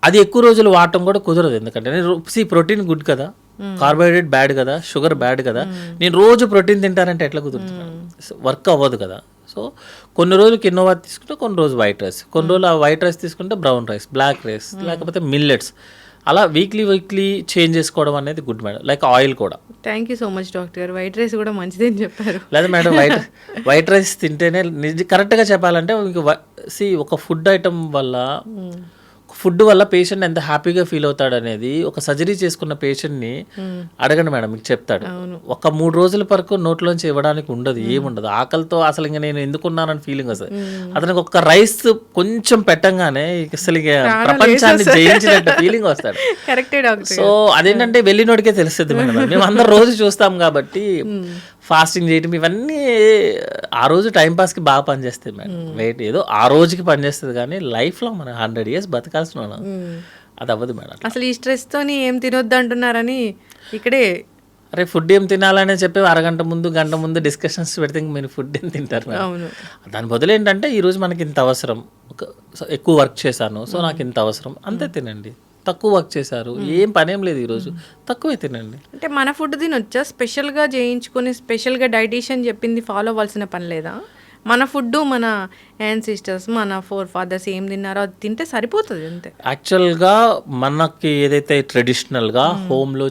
అది ఎక్కువ రోజులు వాడటం కూడా కుదరదు, ఎందుకంటే ప్రోటీన్ గుడ్ కదా, కార్బోహైడ్రేట్ బ్యాడ్ కదా, షుగర్ బ్యాడ్ కదా, నేను రోజు ప్రోటీన్ తింటానంటే ఎట్లా కుదురుతుంది? వర్క్ అవ్వదు కదా. సో కొన్ని రోజులు కినోవా తీసుకుంటే, కొన్ని రోజు వైట్ రైస్, కొన్ని రోజులు ఆ వైట్ రైస్ తీసుకుంటే బ్రౌన్ రైస్, బ్లాక్ రైస్, లేకపోతే మిల్లెట్స్, అలా వీక్లీ చేంజ్ చేసుకోవడం అనేది గుడ్ మేడం. లైక్ ఆయిల్ కూడా. Thank you so much doctor గారు, వైట్ రైస్ కూడా మంచిదని చెప్పారు. లేదా మేడం వైట్ రైస్ తింటేనే కరెక్ట్గా చెప్పాలంటే మీకు ఒక ఫుడ్ ఐటమ్ వల్ల ఫుడ్ వల్ల పేషెంట్ ఎంత హ్యాపీగా ఫీల్ అవుతాడు అనేది ఒక సర్జరీ చేసుకున్న పేషెంట్ని అడగండి మేడం, మీకు చెప్తాడు. ఒక 3 రోజుల వరకు నోట్లోంచి ఇవ్వడానికి ఉండదు, ఏముండదు, ఆకలితో అసలు ఇంకా నేను ఎందుకున్నానని ఫీలింగ్ వస్తుంది. అతనికి ఒక రైస్ కొంచెం పెట్టంగానే అసలు ప్రపంచాన్ని జయించినట్టు ఫీలింగ్ వస్తాడు. సో అదేంటంటే వెళ్ళినోడికే తెలుస్తుంది మేడం. మేము అందరు రోజు చూస్తాం కాబట్టి ఫాస్టింగ్ చేయడం ఇవన్నీ ఆ రోజు టైంపాస్కి బాగా పనిచేస్తాయి మేడం. వెయిట్ ఏదో ఆ రోజుకి పనిచేస్తుంది కానీ లైఫ్లో మనం 100 years బతకాల్సిన అది అవ్వదు మేడం. అసలు ఈ స్ట్రెస్తోని ఏం తినొద్దు అంటున్నారని ఇక్కడే అరే ఫుడ్ ఏం తినాలని చెప్పి అరగంట ముందు గంట ముందు డిస్కషన్స్ పెడితే మీరు ఫుడ్ ఏం తింటారు మేడం. దాని బదులు ఏంటంటే ఈరోజు మనకి ఇంత అవసరం, ఎక్కువ వర్క్ చేశాను సో నాకు ఇంత అవసరం, అంతే తినండి. తక్కువ వర్క్ చేశారు, ఏం పనేం లేదు ఈరోజు, తక్కువే తినండి. అంటే మన ఫుడ్ తినొచ్చా? స్పెషల్గా చేయించుకొని స్పెషల్గా డైటీషియన్ చెప్పింది ఫాలో అవ్వాల్సిన పని లేదా? మన ఫుడ్ మన యాన్సిస్టర్స్ మన ఫాదర్స్ ఏం తిన్నారో అది తింటే సరిపోతుంది అంతే. యాక్చువల్గా మనకి ఏదైతే ట్రెడిషనల్గా హోమ్లో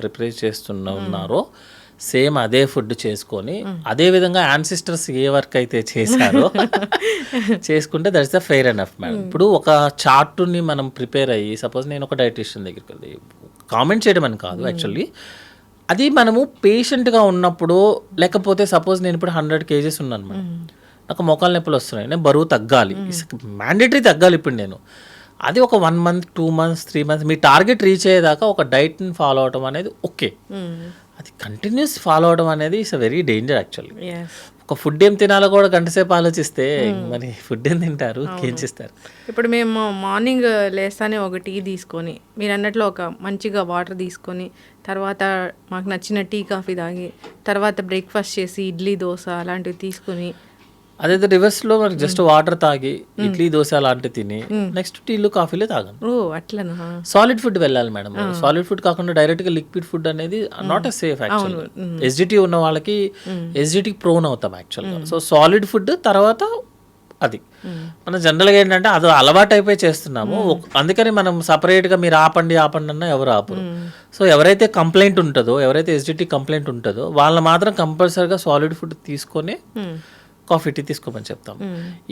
ప్రిపేర్ ఉన్నారో సేమ్ అదే ఫుడ్ చేసుకొని అదే విధంగా యాన్సిస్టర్స్ ఏ వర్క్ అయితే చేశారో చేసుకుంటే that's the fair enough madam. ఇప్పుడు ఒక చార్ట్ని మనం ప్రిపేర్ అయ్యి సపోజ్ నేను ఒక డైటీషియన్ దగ్గరికి వెళ్ళి కామెంట్ చేయడం అని కాదు, యాక్చువల్లీ అది మనము పేషెంట్గా ఉన్నప్పుడు, లేకపోతే సపోజ్ నేను ఇప్పుడు 100 kgs ఉన్నాను మేడం, నాకు మోకాలు నొప్పులు వస్తున్నాయి, నేను బరువు తగ్గాలి, మ్యాండేటరీ తగ్గాలి ఇప్పుడు నేను. అది ఒక 1 month 2 months 3 months మీ టార్గెట్ రీచ్ అయ్యేదాకా ఒక డైట్ని ఫాలో అవడం అనేది ఓకే. అది కంటిన్యూస్ ఫాలో అవడం అనేది it's a very danger actually. ఒక ఫుడ్ ఏం తినాలో కూడా గంట సేపు ఆలోచిస్తే మరి ఫుడ్ ఏం తింటారు, ఏం చేస్తారు? ఇప్పుడు మేము మార్నింగ్ లేస్తానే ఒక టీ తీసుకొని మీరు అన్నట్లు ఒక మంచిగా వాటర్ తీసుకొని తర్వాత మాకు నచ్చిన టీ కాఫీ తాగి తర్వాత బ్రేక్ఫాస్ట్ చేసి ఇడ్లీ దోశ అలాంటివి తీసుకొని అదైతే రివర్స్లో మనకి జస్ట్ వాటర్ తాగి ఇడ్లీ దోశ అలాంటివి తిని నెక్స్ట్ టీలు కాఫీలే తాగండి. ఓ అట్లనా. సాలిడ్ ఫుడ్ వెళ్ళాలి మేడం. సాలిడ్ ఫుడ్ కాకుండా డైరెక్ట్ గా లిక్విడ్ ఫుడ్ అనేది not a safe actual. SGT ఉన్న వాళ్ళకి ఎస్జిటికి ప్రోన్ అవుతాం యాక్చువల్గా. సో సాలిడ్ ఫుడ్ తర్వాత అది మనం జనరల్గా ఏంటంటే అది అలవాటు అయిపోయి చేస్తున్నాము. అందుకని మనం సపరేట్గా మీరు ఆపండి అన్న ఎవరు ఆపరు. సో ఎవరైతే కంప్లైంట్ ఉంటుందో, ఎవరైతే ఎస్జిటి కంప్లైంట్ ఉంటుందో వాళ్ళ మాత్రం కంపల్సరీగా సాలిడ్ ఫుడ్ తీసుకొని కాఫీ టీ తీసుకోమని చెప్తాం.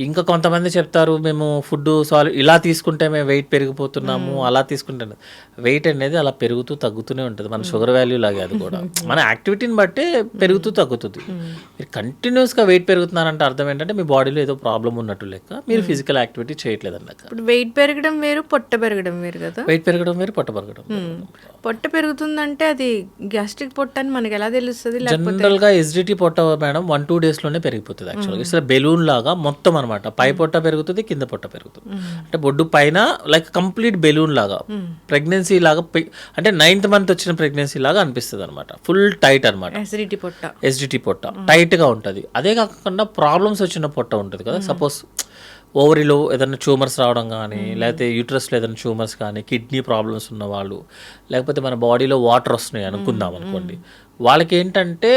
ఇంకా కొంతమంది చెప్తారు మేము ఫుడ్ ఇలా తీసుకుంటే మేము వెయిట్ పెరిగిపోతున్నాము, అలా తీసుకుంటే వెయిట్ అనేది అలా పెరుగుతూ తగ్గుతూనే ఉంటుంది. మన షుగర్ వాల్యూ లాగే అది కూడా మన యాక్టివిటీని బట్టే పెరుగుతూ తగ్గుతుంది. మీరు కంటిన్యూస్గా వెయిట్ పెరుగుతున్నారంటే అర్థం ఏంటంటే మీ బాడీలో ఏదో ప్రాబ్లం ఉన్నట్టు లెక్క, మీరు ఫిజికల్ యాక్టివిటీ చేయట్లేదు అన్నక్క. ఇప్పుడు వెయిట్ పెరగడం వేరు, పొట్ట పెరగడం వేరు కదా. వెయిట్ పెరగడం వేరు, పొట్ట పెరగడం. పొట్ట పెరుగుతుందంటే అది గ్యాస్ట్రిక్ పొట్ట అని మనకి ఎలా తెలుస్తుంది? జనరల్ గా ఎస్జిటి పొట్ట మేడం 1-2 days లోనే పెరిగిపోతుంది యాక్చువల్గా. ఇట్స్ బెలూన్ లాగా మొత్తం అనమాట. పై పొట్ట పెరుగుతుంది, కింద పొట్ట పెరుగుతుంది. అంటే బొడ్డు పైన లైక్ కంప్లీట్ బెలూన్ లాగా, ప్రెగ్నెన్సీ లాగా, అంటే 9th month వచ్చిన ప్రెగ్నెన్సీ లాగా అనిపిస్తుంది అనమాట. ఫుల్ టైట్ అనమాట. ఎస్జిటి పొట్ట టైట్ గా ఉంటుంది. అదే కాకుండా ప్రాబ్లమ్స్ వచ్చిన పొట్ట ఉంటుంది కదా. సపోజ్ ఓవరీలో ఏదైనా ట్యూమర్స్ రావడం కానీ, లేకపోతే యూట్రస్లో ఏదైనా ట్యూమర్స్ కానీ, కిడ్నీ ప్రాబ్లమ్స్ ఉన్న వాళ్ళు, లేకపోతే మన బాడీలో వాటర్ వస్తున్నాయి అనుకుందాం అనుకోండి, వాళ్ళకి ఏంటంటే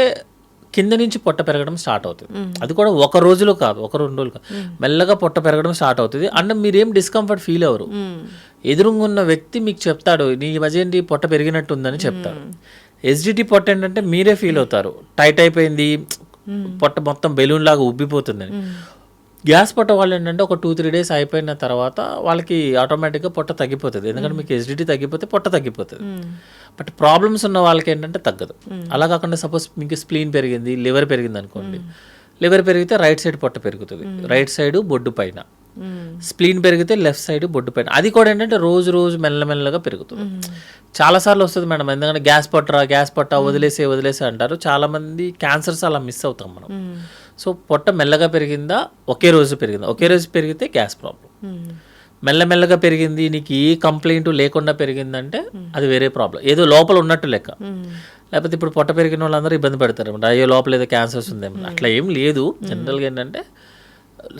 కింద నుంచి పొట్ట పెరగడం స్టార్ట్ అవుతుంది. అది కూడా 1 రోజులో కాదు, 1-2 రోజులు కాదు, మెల్లగా పొట్ట పెరగడం స్టార్ట్ అవుతుంది. అండ్ మీరేం డిస్కంఫర్ట్ ఫీల్ అవ్వరు. ఎదురుగా ఉన్న వ్యక్తి మీకు చెప్తాడు నీ మధ్య పొట్ట పెరిగినట్టు ఉందని చెప్తాడు. ఎస్జిటి పొట్ట ఏంటంటే మీరే ఫీల్ అవుతారు, టైట్ అయిపోయింది, పొట్ట మొత్తం బెలూన్ లాగా ఉబ్బిపోతుందని. గ్యాస్ పొట్ట వాళ్ళు ఏంటంటే ఒక 2-3 days అయిపోయిన తర్వాత వాళ్ళకి ఆటోమేటిక్గా పొట్ట తగ్గిపోతుంది. ఎందుకంటే మీకు ఎస్జిటి తగ్గిపోతే పొట్ట తగ్గిపోతుంది. బట్ ప్రాబ్లమ్స్ ఉన్న వాళ్ళకి ఏంటంటే తగ్గదు. అలా కాకుండా సపోజ్ మీకు స్ప్లీన్ పెరిగింది, లివర్ పెరిగింది అనుకోండి, లివర్ పెరిగితే రైట్ సైడ్ పొట్ట పెరుగుతుంది, రైట్ సైడ్ బొడ్డు పైన. స్ప్లీన్ పెరిగితే లెఫ్ట్ సైడ్ బొడ్డు పైన. అది కూడా ఏంటంటే రోజు రోజు మెల్లమెల్లగా పెరుగుతుంది. చాలాసార్లు వస్తుంది మేడం. ఎందుకంటే గ్యాస్ పొట్ట వదిలేసే అంటారు. చాలామంది క్యాన్సర్స్ అలా మిస్ అవుతాం మనం. సో పొట్ట మెల్లగా పెరిగిందా, ఒకే రోజు పెరిగితే గ్యాస్ ప్రాబ్లం. మెల్లమెల్లగా పెరిగింది, నీకు ఏ కంప్లైంట్ లేకుండా పెరిగిందంటే అది వేరే ప్రాబ్లం, ఏదో లోపల ఉన్నట్టు లెక్క. లేకపోతే ఇప్పుడు పొట్ట పెరిగిన వాళ్ళందరూ ఇబ్బంది పడతారు, అయ్యో లోపల ఏదో క్యాన్సర్స్ ఉందేమో. అట్లా ఏం లేదు. జనరల్గా ఏంటంటే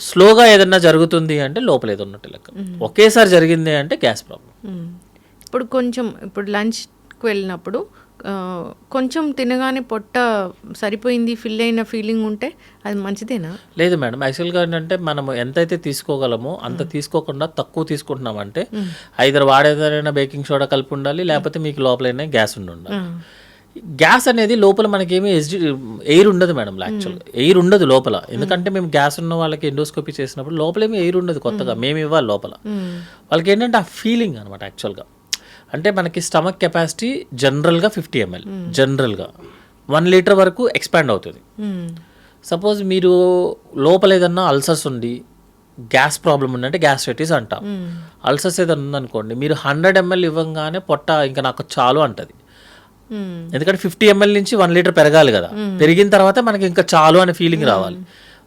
స్లోగా ఏదన్నా జరుగుతుంది అంటే లోపల ఏదో ఉన్నట్టు లెక్క. ఒకేసారి జరిగింది అంటే గ్యాస్ ప్రాబ్లం. ఇప్పుడు లంచ్కి వెళ్ళినప్పుడు కొంచెం తినగానే పొట్ట సరిపోయింది, ఫిల్ అయిన ఫీలింగ్ ఉంటే అది మంచిదేనా? లేదు మేడం. యాక్చువల్గా ఏంటంటే మనం ఎంతైతే తీసుకోగలమో అంత తీసుకోకుండా తక్కువ తీసుకుంటున్నామంటే ఐదర్ వాడేదైనా బేకింగ్ సోడా కలిపి ఉండాలి, లేకపోతే మీకు లోపలైనా గ్యాస్ ఉండాలి. గ్యాస్ అనేది లోపల మనకేమీ ఎయిర్ ఉండదు మేడం. యాక్చువల్గా ఎయిర్ ఉండదు లోపల. ఎందుకంటే మేము గ్యాస్ ఉన్న వాళ్ళకి ఎండోస్కోపీ చేసినప్పుడు లోపలేమీ ఎయిర్ ఉండదు. కొత్తగా మేము ఇవ్వాలి లోపల. వాళ్ళకి ఏంటంటే ఆ ఫీలింగ్ అనమాట. యాక్చువల్గా అంటే మనకి స్టమక్ కెపాసిటీ జనరల్గా 50 ml, జనరల్గా 1 liter వరకు ఎక్స్పాండ్ అవుతుంది. సపోజ్ మీరు లోపల ఏదన్నా అల్సర్స్ ఉండి గ్యాస్ ప్రాబ్లం ఉందంటే గ్యాస్ట్రైటిస్ అంటాం. అల్సర్స్ ఏదన్నా ఉందనుకోండి, మీరు 100 ml ఇవ్వగానే పొట్ట ఇంకా నాకు చాలు అంటది. ఎందుకంటే 50 ml నుంచి 1 liter పెరగాలి కదా. పెరిగిన తర్వాత మనకి ఇంకా చాలు అనే ఫీలింగ్ రావాలి.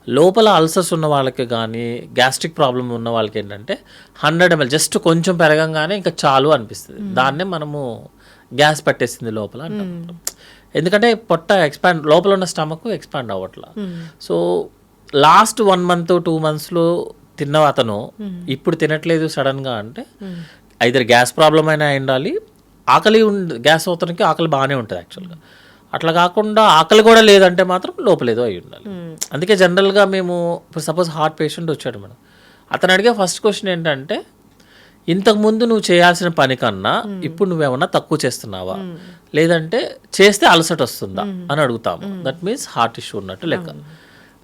లోపల అల్సర్స్ ఉన్న వాళ్ళకి కానీ గ్యాస్ట్రిక్ ప్రాబ్లం ఉన్న వాళ్ళకి ఏంటంటే 100 ml జస్ట్ కొంచెం పెరగంగానే ఇంకా చాలు అనిపిస్తుంది. దాన్నే మనము గ్యాస్ పట్టేసింది లోపల అంటాం. ఎందుకంటే పొట్ట ఎక్స్పాండ్, లోపల ఉన్న స్టమక్ ఎక్స్పాండ్ అవ్వట్లా. సో లాస్ట్ 1 month 2 monthsలో తిన్న అతను ఇప్పుడు తినట్లేదు సడన్గా అంటే ఐదర్ గ్యాస్ ప్రాబ్లం అయినా ఉండాలి, ఆకలి గ్యాస్ అవుతానికి ఆకలి బాగానే ఉంటుంది యాక్చువల్గా. అట్లా కాకుండా ఆకలి కూడా లేదంటే మాత్రం లోపలేదో అయి ఉండాలి. అందుకే జనరల్గా మేము ఇప్పుడు సపోజ్ హార్ట్ పేషెంట్ వచ్చాడు మేడం, అతను అడిగే ఫస్ట్ క్వశ్చన్ ఏంటంటే ఇంతకుముందు నువ్వు చేయాల్సిన పని కన్నా ఇప్పుడు నువ్వేమన్నా తక్కువ చేస్తున్నావా, లేదంటే చేస్తే అలసట వస్తుందా అని అడుగుతాము. దట్ మీన్స్ హార్ట్ ఇష్యూ ఉన్నట్టు లెక్క.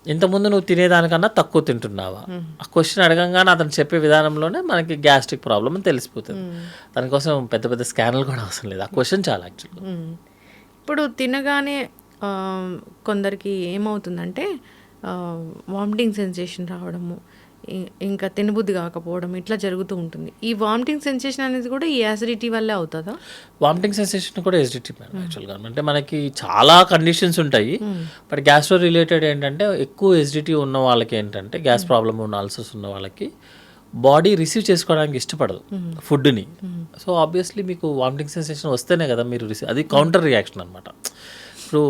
ఇంతకుముందు నువ్వు తినేదానికన్నా తక్కువ తింటున్నావా, ఆ క్వశ్చన్ అడగంగానే అతను చెప్పే విధానంలోనే మనకి గ్యాస్ట్రిక్ ప్రాబ్లం అని తెలిసిపోతుంది. దానికోసం పెద్ద పెద్ద స్కానర్లు కూడా అవసరం లేదు. ఆ క్వశ్చన్ చాలా యాక్చువల్గా. ఇప్పుడు తినగానే కొందరికి ఏమవుతుందంటే వామిటింగ్ సెన్సేషన్ రావడము, ఇంకా తినబుద్ధి కాకపోవడం ఇట్లా జరుగుతూ ఉంటుంది. ఈ వామిటింగ్ సెన్సేషన్ అనేది కూడా ఈ యాసిడిటీ వల్లే అవుతుందా? వామిటింగ్ సెన్సేషన్ కూడా ఎసిడిటీ మేడం యాక్చువల్గా. అంటే మనకి చాలా కండిషన్స్ ఉంటాయి. బట్ గ్యాస్ట్రో రిలేటెడ్ ఏంటంటే ఎక్కువ ఎసిడిటీ ఉన్న వాళ్ళకి ఏంటంటే గ్యాస్ ప్రాబ్లమ్ ఉన్న అల్సర్స్ ఉన్న వాళ్ళకి బాడీ రిసీవ్ చేసుకోవడానికి ఇష్టపడదు ఫుడ్ని. సో ఆబ్వియస్లీ మీకు వామిటింగ్ సెన్సేషన్ వస్తేనే కదా మీరు అది కౌంటర్ రియాక్షన్ అనమాట. ఇప్పుడు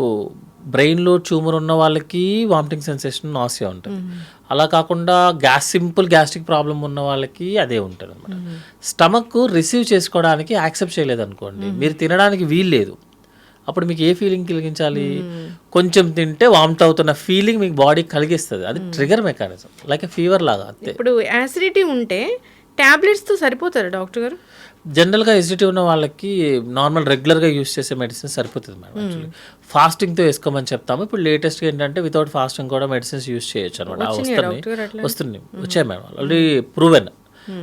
బ్రెయిన్లో ట్యూమర్ ఉన్న వాళ్ళకి వామిటింగ్ సెన్సేషన్, నాసియా ఉంటుంది. అలా కాకుండా సింపుల్ గ్యాస్ట్రిక్ ప్రాబ్లం ఉన్న వాళ్ళకి అదే ఉంటుంది అనమాట. స్టమక్ రిసీవ్ చేసుకోవడానికి యాక్సెప్ట్ చేయలేదు అనుకోండి, మీరు తినడానికి వీలు లేదు. అప్పుడు మీకు ఏ ఫీలింగ్ కలిగించాలి? కొంచెం తింటే వామిట్ అవుతున్న ఫీలింగ్ మీకు బాడీ కలిగిస్తుంది. అది ట్రిగర్ మెకానిజం, లైక్ ఫీవర్ లాగా అంతే. ఇప్పుడు యాసిడిటీ ఉంటే టాబ్లెట్స్తో సరిపోతారా డాక్టర్ గారు? జనరల్గా ఎసిడిటీ ఉన్న వాళ్ళకి నార్మల్ రెగ్యులర్గా యూస్ చేసే మెడిసిన్ సరిపోతుంది మేడం. యాక్చువల్లీ ఫాస్టింగ్తో వేసుకోమని చెప్తాము. ఇప్పుడు లేటెస్ట్గా ఏంటంటే వితౌట్ ఫాస్టింగ్ కూడా మెడిసిన్స్ యూస్ చేయొచ్చు అనమాట. వస్తున్నాయి వచ్చాయి మేడం, ఆల్రెడీ ప్రూవెన్.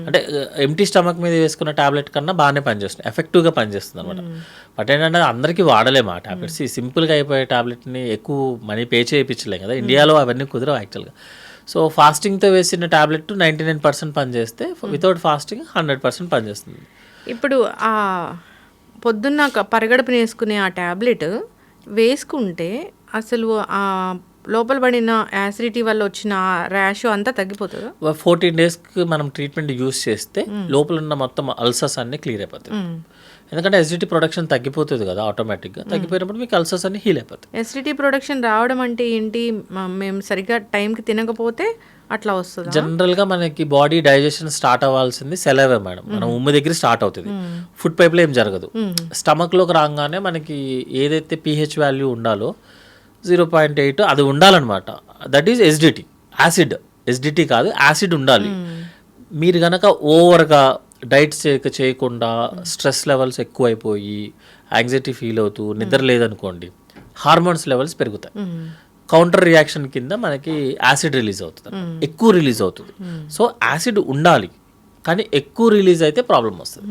అంటే ఎంటీ స్టమక్ మీద వేసుకున్న టాబ్లెట్ కన్నా బాగానే పనిచేస్తుంది, ఎఫెక్టివ్గా పనిచేస్తుంది అనమాట. బట్ ఏంటంటే అందరికీ వాడలేము ఆ టాబ్లెట్స్. ఈ సింపుల్గా అయిపోయే టాబ్లెట్ని ఎక్కువ మనీ పే చేయించలేం కదా, ఇండియాలో అవన్నీ కుదరవు యాక్చువల్గా. సో ఫాస్టింగ్తో వేసిన టాబ్లెట్ 99% పనిచేస్తే వితౌట్ ఫాస్టింగ్ 100% పనిచేస్తుంది. ఇప్పుడు ఆ పొద్దున్న పరిగడుపున వేసుకునే ఆ ట్యాబ్లెట్ వేసుకుంటే అసలు ఆ లోపల పడిన యాసిడిటీ వల్ల వచ్చిన ర్యాష్ అంతా తగ్గిపోతుందా? 14 daysకి మనం ట్రీట్మెంట్ యూస్ చేస్తే లోపల ఉన్న మొత్తం అల్సర్స్ అన్ని క్లియర్ అయిపోతాయి. ఎందుకంటే ఎసిడిటీ ప్రొడక్షన్ తగ్గిపోతుంది కదా ఆటోమేటిక్గా. తగ్గిపోయినప్పుడు మీకు అల్సర్స్ అన్ని హీల్ అయిపోతాయి. ఎసిడిటీ ప్రొడక్షన్ రావడం అంటే ఏంటి? మేము సరిగ్గా టైంకి తినకపోతే అట్లా వస్తుంది. జనరల్గా మనకి బాడీ డైజెషన్ స్టార్ట్ అవ్వాల్సింది సెలవే మేడం. మనం ఉమ్ము దగ్గర స్టార్ట్ అవుతుంది, ఫుడ్ పైప్లో ఏం జరగదు. స్టమక్లోకి రాగానే మనకి ఏదైతే pH వాల్యూ ఉండాలో 0.8 అది ఉండాలన్నమాట. That is acidity. ఎసిడిటీ కాదు, యాసిడ్ ఉండాలి. మీరు కనుక ఓవర్గా డైట్ చేయకుండా స్ట్రెస్ లెవెల్స్ ఎక్కువైపోయి యాంగ్జైటీ ఫీల్ అవుతూ నిద్ర లేదనుకోండి, హార్మోన్స్ లెవెల్స్ పెరుగుతాయి. కౌంటర్ రియాక్షన్ కింద మనకి యాసిడ్ రిలీజ్ అవుతుంది, ఎక్కువ రిలీజ్ అవుతుంది. సో యాసిడ్ ఉండాలి, కానీ ఎక్కువ రిలీజ్ అయితే ప్రాబ్లం వస్తుంది.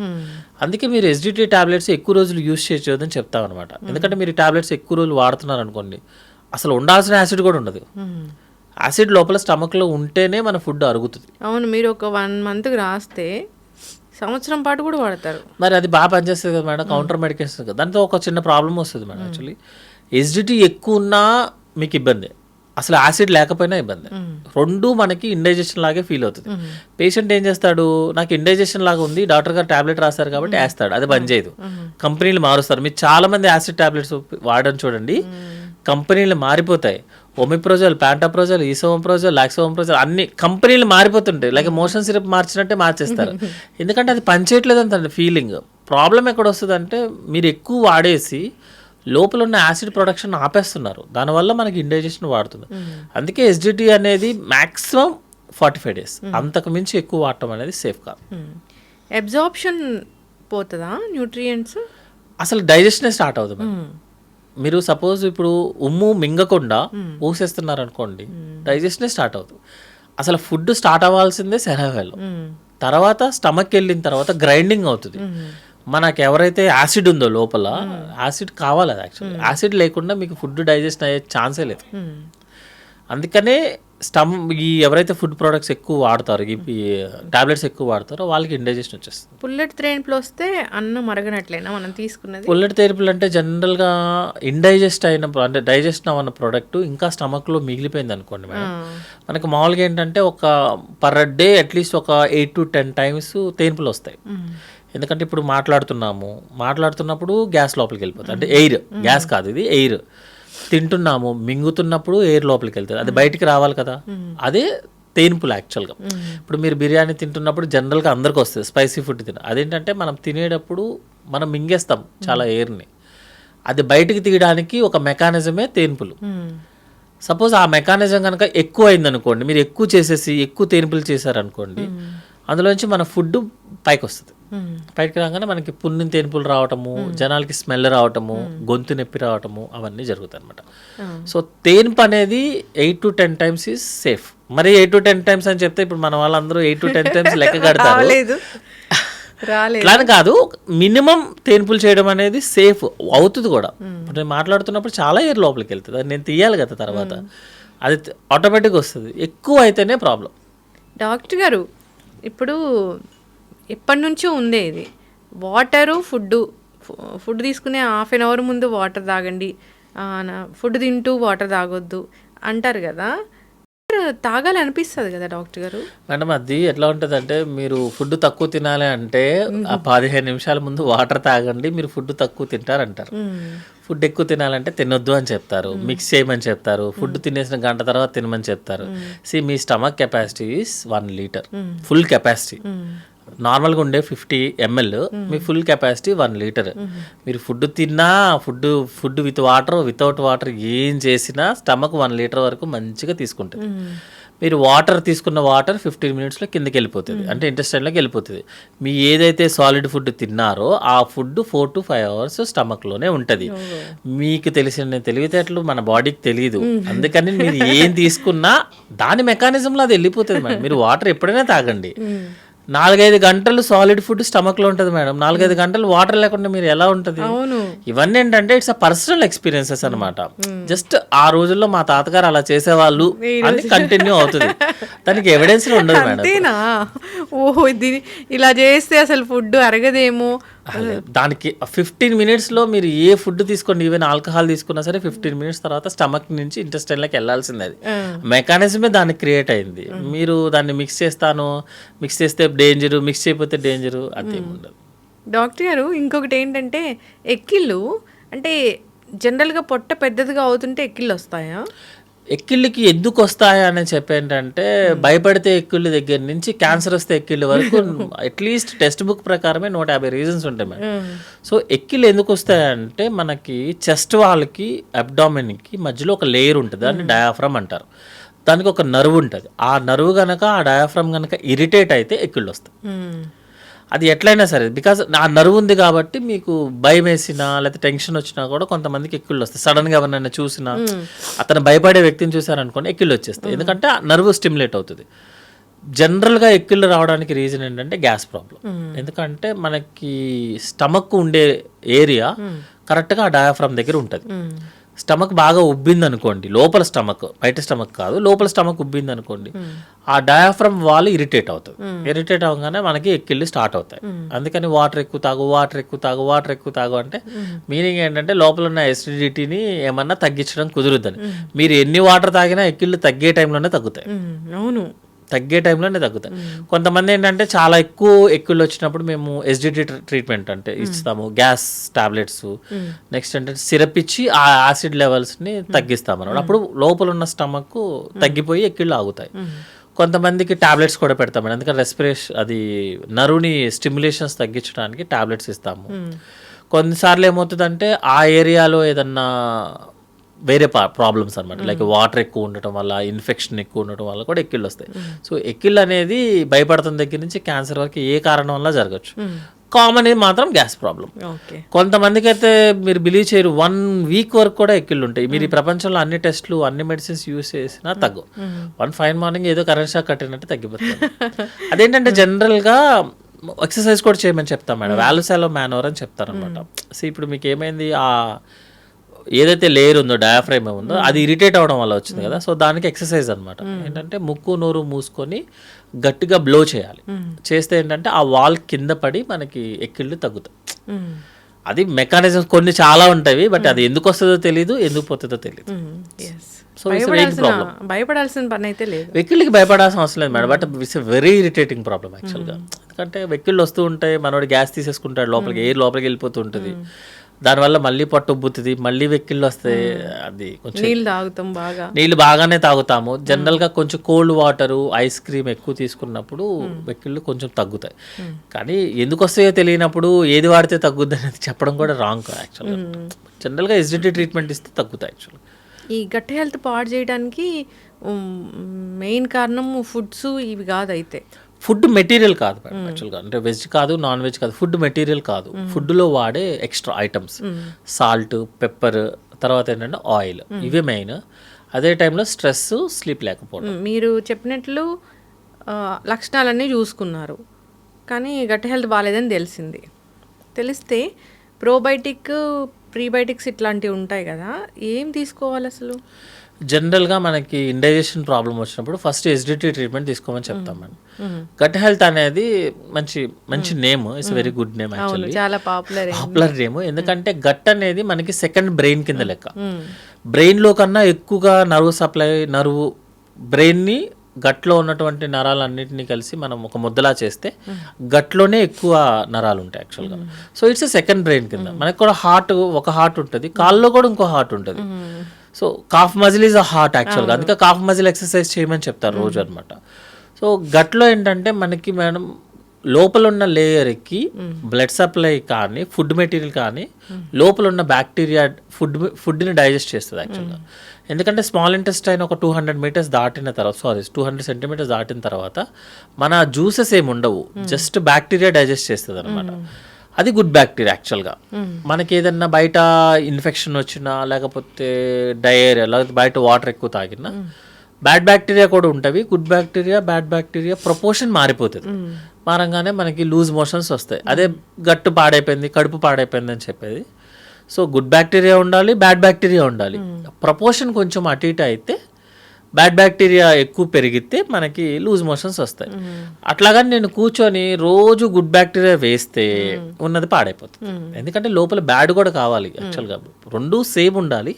అందుకే మీరు ఎసిడిటీ టాబ్లెట్స్ ఎక్కువ రోజులు యూజ్ చేయొద్దని చెప్తాం అనమాట. ఎందుకంటే మీరు టాబ్లెట్స్ ఎక్కువ రోజులు వాడుతున్నారు అనుకోండి, అసలు ఉండాల్సిన యాసిడ్ కూడా ఉండదు. యాసిడ్ లోపల స్టమక్లో ఉంటేనే మన ఫుడ్ అరుగుతుంది. అవును, మీరు ఒక 1 monthకి రాస్తే సంవత్సరం పాటు కూడా వాడతారు. మరి అది బాగా పనిచేస్తుంది కదా మేడం, కౌంటర్ మెడికేషన్ కదా. దాంతో ఒక చిన్న ప్రాబ్లం వస్తుంది మేడం. యాక్చువల్లీ ఎసిడిటీ ఎక్కువ ఉన్నా మీకు ఇబ్బంది, అసలు యాసిడ్ లేకపోయినా ఇబ్బంది. రెండు మనకి ఇండైజెషన్ లాగే ఫీల్ అవుతుంది. పేషెంట్ ఏం చేస్తాడు, నాకు ఇండైజెషన్ లాగా ఉంది, డాక్టర్ గారు టాబ్లెట్ రాస్తారు కాబట్టి వేస్తాడు, అది బంద్ చేయదు. కంపెనీలు మారుస్తారు. మీరు చాలా మంది యాసిడ్ టాబ్లెట్స్ వాడడం చూడండి, కంపెనీలు మారిపోతాయి. ఒమిప్రోజల్, ప్యాంటాప్రోజల్, ఈసోమప్రోజల్, లాక్సోమప్రోజల్ అన్ని కంపెనీలు మారిపోతుంటాయి. లైక్ మోషన్ సిరప్ మార్చినట్టే మార్చేస్తారు. ఎందుకంటే అది పనిచేయట్లేదు అంత ఫీలింగ్. ప్రాబ్లం ఎక్కడ వస్తుంది అంటే మీరు ఎక్కువ వాడేసి లోపల ఉన్న యాసిడ్ ప్రొడక్షన్ ఆపేస్తున్నారు, దానివల్ల మనకి ఇండైజెషన్ వాడుతుంది. అందుకే ఎస్జిటి అనేది మ్యాక్సిమం 45 days, అంతకు మించి ఎక్కువ వాడటం అనేది సేఫ్ కాదు. అబ్జార్ప్షన్ పోతుందా న్యూట్రియంట్స్? అసలు డైజెషనే స్టార్ట్ అవుతుంది. మీరు సపోజ్ ఇప్పుడు ఉమ్ము మింగకుండా ఊసేస్తున్నారు అనుకోండి, డైజెషనే స్టార్ట్ అవుతుంది. అసలు ఫుడ్ స్టార్ట్ అవ్వాల్సిందే సెలవులో, తర్వాత స్టమక్ వెళ్ళిన తర్వాత గ్రైండింగ్ అవుతుంది. మనకు ఎవరైతే యాసిడ్ ఉందో లోపల, యాసిడ్ కావాలి అది యాక్చువల్లీ. యాసిడ్ లేకుండా మీకు ఫుడ్ డైజెస్ట్ అయ్యే ఛాన్సే లేదు. అందుకనే ఎవరైతే ఫుడ్ ప్రోడక్ట్స్ ఎక్కువ వాడతారో, ఈ టాబ్లెట్స్ ఎక్కువ వాడతారో వాళ్ళకి ఇండైజెషన్ వచ్చేస్తుంది. పుల్లెట్ థెరపీలు వస్తే అన్నం మరగనట్లేనా మనం తీసుకున్నది? పుల్లెట్ థెరపీలు అంటే జనరల్గా ఇండైజెస్ట్ అయిన, అంటే డైజెస్ట్ అవ్వన్న ప్రోడక్ట్ ఇంకా స్టమక్లో మిగిలిపోయింది అనుకోండి మేడం, మనకి మామూలుగా ఏంటంటే ఒక పర్ డే అట్లీస్ట్ ఒక 8 to 10 times తేన్పులు వస్తాయి. ఎందుకంటే ఇప్పుడు మాట్లాడుతున్నప్పుడు గ్యాస్ లోపలికి వెళ్ళిపోతుంది, అంటే ఎయిర్, గ్యాస్ కాదు ఇది ఎయిర్. తింటున్నాము, మింగుతున్నప్పుడు ఎయిర్ లోపలికి వెళ్తుంది, అది బయటికి రావాలి కదా, అదే తేన్పులు యాక్చువల్గా. ఇప్పుడు మీరు బిర్యానీ తింటున్నప్పుడు జనరల్గా అందరికి వస్తుంది స్పైసీ ఫుడ్ అదేంటంటే మనం తినేటప్పుడు మనం మింగేస్తాం చాలా ఎయిర్ని, అది బయటికి తీయడానికి ఒక మెకానిజమే తేన్పులు. సపోజ్ ఆ మెకానిజం కనుక ఎక్కువ అయిందనుకోండి, మీరు ఎక్కువ చేసేసి ఎక్కువ తేన్పులు చేశారనుకోండి, అందులోంచి మన ఫుడ్ పైకి వస్తుంది. పైకి రాగానే మనకి పుణ్యం తేన్పులు రావటము, జనాలకి స్మెల్ రావటము, గొంతు నొప్పి రావటము, అవన్నీ జరుగుతాయి అనమాట. సో తేన్పు అనేది 8 to 10 times ఈజ్ సేఫ్. మరి 8 to 10 times అని చెప్తే ఇప్పుడు మన వాళ్ళందరూ 8 to 10 times లెక్క కడతారు. అలా కాదు, మినిమం తేన్పులు చేయడం అనేది సేఫ్ అవుతుంది కూడా. ఇప్పుడు నేను మాట్లాడుతున్నప్పుడు చాలా ఎయిర్ లోపలికి వెళ్తుంది, అది నేను తీయాలి కదా తర్వాత, అది ఆటోమేటిక్గా వస్తుంది. ఎక్కువ అయితేనే ప్రాబ్లం. డాక్టర్ గారు, ఇప్పుడు ఎప్పటి నుంచో ఉందే ఇది, వాటరు ఫుడ్ తీసుకునే 1/2 hour ముందు వాటర్ తాగండి, ఫుడ్ తింటూ వాటర్ తాగొద్దు అంటారు కదా. తాగాలనిపిస్తుంది కదా డాక్టర్ గారు? మేడం అది ఎట్లా ఉంటుందంటే, మీరు ఫుడ్ తక్కువ తినాలి అంటే ఆ 15 నిమిషాల ముందు వాటర్ తాగండి, మీరు ఫుడ్ తక్కువ తింటారంటారు. ఫుడ్ ఎక్కువ తినాలంటే తినొద్దు అని చెప్తారు, మిక్స్ చేయమని చెప్తారు, ఫుడ్ తినేసిన గంట తర్వాత తినమని చెప్తారు. మీ stomach capacity is 1 litre, full capacity. నార్మల్గా ఉండే 50 ml, మీ ఫుల్ కెపాసిటీ 1 లీటర్. మీరు ఫుడ్ తిన్నా, food with water, without water ఏం చేసినా స్టమక్ 1 లీటర్ వరకు మంచిగా తీసుకుంటుంది. మీరు వాటర్ తీసుకున్న వాటర్ 15 minutesలో కిందకి వెళ్ళిపోతుంది, అంటే ఇంటెస్టైన్లోకి వెళ్ళిపోతుంది. మీ ఏదైతే సాలిడ్ ఫుడ్ తిన్నారో ఆ ఫుడ్ 4 to 5 hours స్టమక్లోనే ఉంటుంది. మీకు తెలిసిన తెలివితేటలు మన బాడీకి తెలియదు, అందుకని మీరు ఏం తీసుకున్నా దాని మెకానిజంలో అది వెళ్ళిపోతుంది మేడం. మీరు వాటర్ ఎప్పుడైనా తాగండి. 4-5 గంటలు సాలిడ్ ఫుడ్ స్టమక్ లో ఉంటుంది మేడం, 4-5 గంటలు వాటర్ లేకుండా మీరు ఎలా ఉంటుంది? ఇవన్నీ ఏంటంటే ఇట్స్ అ పర్సనల్ ఎక్స్పీరియన్సెస్ అనమాట. జస్ట్ ఆ రోజుల్లో మా తాతగారు అలా చేసేవాళ్ళు అని కంటిన్యూ అవుతుంది, దానికి ఎవిడెన్స్ ఉండదు మేడం. ఓహో, ఇలా చేస్తే అసలు ఫుడ్ అరగదేమో. దానికి 15 minutesలో మీరు ఏ ఫుడ్ తీసుకోండి, ఈవెన్ ఆల్కహాల్ తీసుకున్నా సరే 15 minutes తర్వాత స్టమక్ నుంచి ఇంటెస్టైన్లోకి వెళ్ళాల్సింది. అది మెకానిజమే దానికి క్రియేట్ అయింది. మీరు దాన్ని మిక్స్ చేస్తే డేంజరు, మిక్స్ చేయకపోతే డేంజరు, అదేమి ఉండదు. డాక్టర్ గారు, ఇంకొకటి ఏంటంటే ఎక్కిళ్ళు, అంటే జనరల్గా పొట్ట పెద్దదిగా అవుతుంటే ఎక్కిళ్ళు వస్తాయా? ఎక్కిళ్ళకి ఎందుకు వస్తాయి అని చెప్పేంటంటే, భయపడితే ఎక్కిళ్ళ దగ్గర నుంచి క్యాన్సర్ వస్తే ఎక్కిళ్ళ వరకు అట్లీస్ట్ టెక్స్ట్ బుక్ ప్రకారమే 150 రీజన్స్ ఉంటాయి మేడం. సో ఎక్కిళ్ళు ఎందుకు వస్తాయంటే, మనకి చెస్ట్ వాళ్ళకి అబ్డామిన్కి మధ్యలో ఒక లేయర్ ఉంటుంది, దాన్ని డయాఫ్రమ్ అంటారు. దానికి ఒక నర్వ్ ఉంటుంది. ఆ నర్వ్ కనుక, ఆ డయాఫ్రమ్ కనుక ఇరిటేట్ అయితే ఎక్కిళ్ళు వస్తాయి. అది ఎట్లయినా సరే, బికాజ్ ఆ నర్వ్ ఉంది కాబట్టి మీకు భయం వేసినా లేకపోతే టెన్షన్ వచ్చినా కూడా కొంతమందికి ఎక్కిళ్ళు వస్తాయి. సడన్గా ఎవరినైనా చూసినా, అతను భయపడే వ్యక్తిని చూసారనుకోండి ఎక్కిళ్ళు వచ్చేస్తాయి, ఎందుకంటే ఆ నర్వ్ స్టిమ్యులేట్ అవుతుంది. జనరల్గా ఎక్కిళ్ళు రావడానికి రీజన్ ఏంటంటే గ్యాస్ ప్రాబ్లం. ఎందుకంటే మనకి స్టమక్ ఉండే ఏరియా కరెక్ట్గా ఆ డయాఫ్రమ్ దగ్గర ఉంటుంది. స్టమక్ బాగా ఉబ్బింది అనుకోండి, లోపల స్టమక్, బయట స్టమక్ కాదు, లోపల స్టమక్ ఉబ్బింది అనుకోండి, ఆ డయాఫ్రమ్ వాల్ ఇరిటేట్ అవుతుంది. ఇరిటేట్ అవగానే మనకి ఎక్కిళ్ళు స్టార్ట్ అవుతాయి. అందుకని వాటర్ ఎక్కువ తాగు అంటే మీనింగ్ ఏంటంటే లోపల ఉన్న ఎసిడిటీని ఏమన్నా తగ్గించడం కుదురుద్దని. మీరు ఎన్ని వాటర్ తాగినా ఎక్కిళ్ళు తగ్గే టైంలోనే తగ్గుతాయి. అవును, తగ్గే టైంలోనే తగ్గుతాయి. కొంతమంది ఏంటంటే చాలా ఎక్కువ ఎక్కిళ్ళు వచ్చినప్పుడు మేము ఎస్డిటి ట్రీట్మెంట్ అంటే ఇస్తాము, గ్యాస్ టాబ్లెట్స్, నెక్స్ట్ ఏంటంటే సిరప్ ఇచ్చి ఆ యాసిడ్ లెవెల్స్ని తగ్గిస్తాం అన్నమాట. అప్పుడు లోపల ఉన్న స్టమక్ తగ్గిపోయి ఎక్కిళ్ళు ఆగుతాయి. కొంతమందికి టాబ్లెట్స్ కూడా పెడతాం, ఎందుకంటే రెస్పిరేషన్, అది నరుని స్టిమ్యులేషన్స్ తగ్గించడానికి టాబ్లెట్స్ ఇస్తాము. కొన్నిసార్లు ఏమవుతుందంటే ఆ ఏరియాలో ఏదన్నా వేరే ప్రాబ్లమ్స్ అనమాట, లైక్ వాటర్ ఎక్కువ ఉండటం వల్ల, ఇన్ఫెక్షన్ ఎక్కువ ఉండటం వల్ల కూడా ఎక్కిళ్ళు వస్తాయి. సో ఎక్కిళ్ళు అనేది భయపడుతున్న దగ్గర నుంచి క్యాన్సర్ వరకు ఏ కారణం వల్ల జరగచ్చు. కామన్ మాత్రం గ్యాస్ ప్రాబ్లం. కొంతమందికి అయితే మీరు బిలీవ్ చేయరు, 1 week వరకు కూడా ఎక్కిళ్ళు ఉంటాయి. మీరు ఈ ప్రపంచంలో అన్ని టెస్ట్లు, అన్ని మెడిసిన్స్ యూస్ చేసినా తగ్గవు. 1 fine morning ఏదో కరెంట్ షాక్ కట్టినట్టు తగ్గిపోతుంది. అదేంటంటే జనరల్గా ఎక్సర్సైజ్ కూడా చేయమని చెప్తాం మేడం, వాల్వ్స్ మ్యానోర్ అని చెప్తారనమాట. సో ఇప్పుడు మీకు ఏమైంది, ఆ ఏదైతే లేయర్ ఉందో, డయాఫ్రైమ్ ఉందో, అది ఇరిటేట్ అవడం వల్ల వచ్చింది కదా. సో దానికి ఎక్సర్సైజ్ అనమాట. ఏంటంటే ముక్కు నోరు మూసుకొని గట్టిగా బ్లో చేయాలి. చేస్తే ఏంటంటే ఆ వాల్ కింద పడి మనకి ఎక్కిళ్ళు తగ్గుతాయి. అది మెకానిజమ్స్ కొన్ని చాలా ఉంటాయి, బట్ అది ఎందుకు వస్తుందో తెలియదు, ఎందుకు పోతుందో తెలియదు. సో భయపడాల్సిన పని అయితే లేదు, వెక్కిళ్ళకి భయపడాల్సిన అవసరం లేదు madam. But it's very irritating problem యాక్చువల్గా. ఎందుకంటే వెక్కిళ్ళు వస్తూ ఉంటాయి, మనోడు గ్యాస్ తీసేసుకుంటాడు, లోపలికి ఎయిర్ లోపలికి వెళ్ళిపోతూ ఉంటుంది, దానివల్ల మళ్ళీ పొట్ట ఉబ్బుతుంది, మళ్ళీ వెక్కిళ్ళు వస్తాయి. అది కొంచెం నీళ్ళు బాగానే తాగుతాము. జనరల్గా కొంచెం కోల్డ్ వాటరు, ఐస్ క్రీమ్ ఎక్కువ తీసుకున్నప్పుడు వెక్కిళ్ళు కొంచెం తగ్గుతాయి. కానీ ఎందుకు వస్తాయో తెలియనప్పుడు ఏది వాడితే తగ్గుద్ది అనేది చెప్పడం కూడా రాంగ్ యాక్చువల్గా. జనరల్గా ఎసిడిటీ ట్రీట్మెంట్ ఇస్తే తగ్గుతాయి యాక్చువల్గా. ఈ గట్ హెల్త్ పాడు చేయడానికి మెయిన్ కారణం ఫుడ్స్ ఇవి కాదు. అయితే ఫుడ్ మెటీరియల్ కాదు మేడం యాక్చువల్గా, అంటే వెజ్ కాదు, నాన్ వెజ్ కాదు, ఫుడ్ మెటీరియల్ కాదు. ఫుడ్లో వాడే ఎక్స్ట్రా ఐటమ్స్, సాల్ట్, పెప్పర్, తర్వాత ఏంటంటే ఆయిల్, ఇవే మెయిన్. అదే టైంలో స్ట్రెస్, స్లీప్ లేకపోవడం. మీరు చెప్పినట్లు లక్షణాలన్నీ చూసుకున్నారు, కానీ గట్ హెల్త్ బాగాలేదని తెలిస్తే ప్రోబయోటిక్, ప్రీబయోటిక్స్ ఇట్లాంటివి ఉంటాయి కదా, ఏం తీసుకోవాలి అసలు? జనరల్గా మనకి ఇండైజెషన్ ప్రాబ్లం వచ్చినప్పుడు ఫస్ట్ ఎసిడిటీ ట్రీట్మెంట్ తీసుకోమని చెప్తాం మేడం. గట్ హెల్త్ అనేది మంచి name, it's very good name actually, చాలా పాపులర్ నేమ్. ఎందుకంటే గట్ అనేది మనకి సెకండ్ బ్రెయిన్ కింద లెక్క. బ్రెయిన్లో కన్నా ఎక్కువగా నర్వ్ సప్లై, నర్వ్ బ్రెయిన్ని గట్లో ఉన్నటువంటి నరాలన్నింటినీ కలిసి మనం ఒక ముద్దలా చేస్తే గట్లోనే ఎక్కువ నరాలు ఉంటాయి యాక్చువల్గా. సో ఇట్స్ సెకండ్ బ్రెయిన్ కింద. మనకి కూడా ఒక హార్ట్ ఉంటుంది, కాల్లో కూడా ఇంకో హార్ట్ ఉంటుంది. So cough muscle is a heart యాక్చువల్గా, అందుకే కాఫ్ మజిల్ ఎక్సర్సైజ్ చేయమని చెప్తారు రోజు అనమాట. సో గట్లో ఏంటంటే మనకి మేడం లోపల ఉన్న లేయర్కి బ్లడ్ సప్లై కానీ ఫుడ్ మెటీరియల్ కానీ లోపల ఉన్న బ్యాక్టీరియా ఫుడ్ని డైజెస్ట్ చేస్తుంది యాక్చువల్గా. ఎందుకంటే స్మాల్ ఇంటెస్టైన్ ఒక 200 మీటర్స్ దాటిన తర్వాత 200 సెంటీమీటర్స్ దాటిన తర్వాత మన జ్యూసెస్ ఏమి ఉండవు, జస్ట్ బ్యాక్టీరియా డైజెస్ట్ చేస్తుంది అనమాట. అది గుడ్ బ్యాక్టీరియా యాక్చువల్గా. మనకి ఏదన్నా బయట ఇన్ఫెక్షన్ వచ్చినా లేకపోతే డయేరియా లేకపోతే బయట వాటర్ ఎక్కువ తాగినా బ్యాడ్ బ్యాక్టీరియా కూడా ఉంటుంది. Good bacteria bad bacteria proportion మారిపోతుంది. మారంగానే మనకి లూజ్ మోషన్స్ వస్తాయి. అదే గట్టు పాడైపోయింది, కడుపు పాడైపోయింది అని చెప్పేది. సో గుడ్ బ్యాక్టీరియా ఉండాలి, బ్యాడ్ బ్యాక్టీరియా ఉండాలి. ప్రపోర్షన్ కొంచెం అటు ఇటు అయితే బ్యాడ్ బ్యాక్టీరియా ఎక్కువ పెరిగితే మనకి లూజ్ మోషన్స్ వస్తాయి. అట్లాగని నేను కూర్చొని రోజు గుడ్ బ్యాక్టీరియా వేస్తే ఉన్నది పాడైపోతుంది. ఎందుకంటే లోపల బ్యాడ్ కూడా కావాలి యాక్చువల్గా. రెండు సేమ్ ఉండాలి,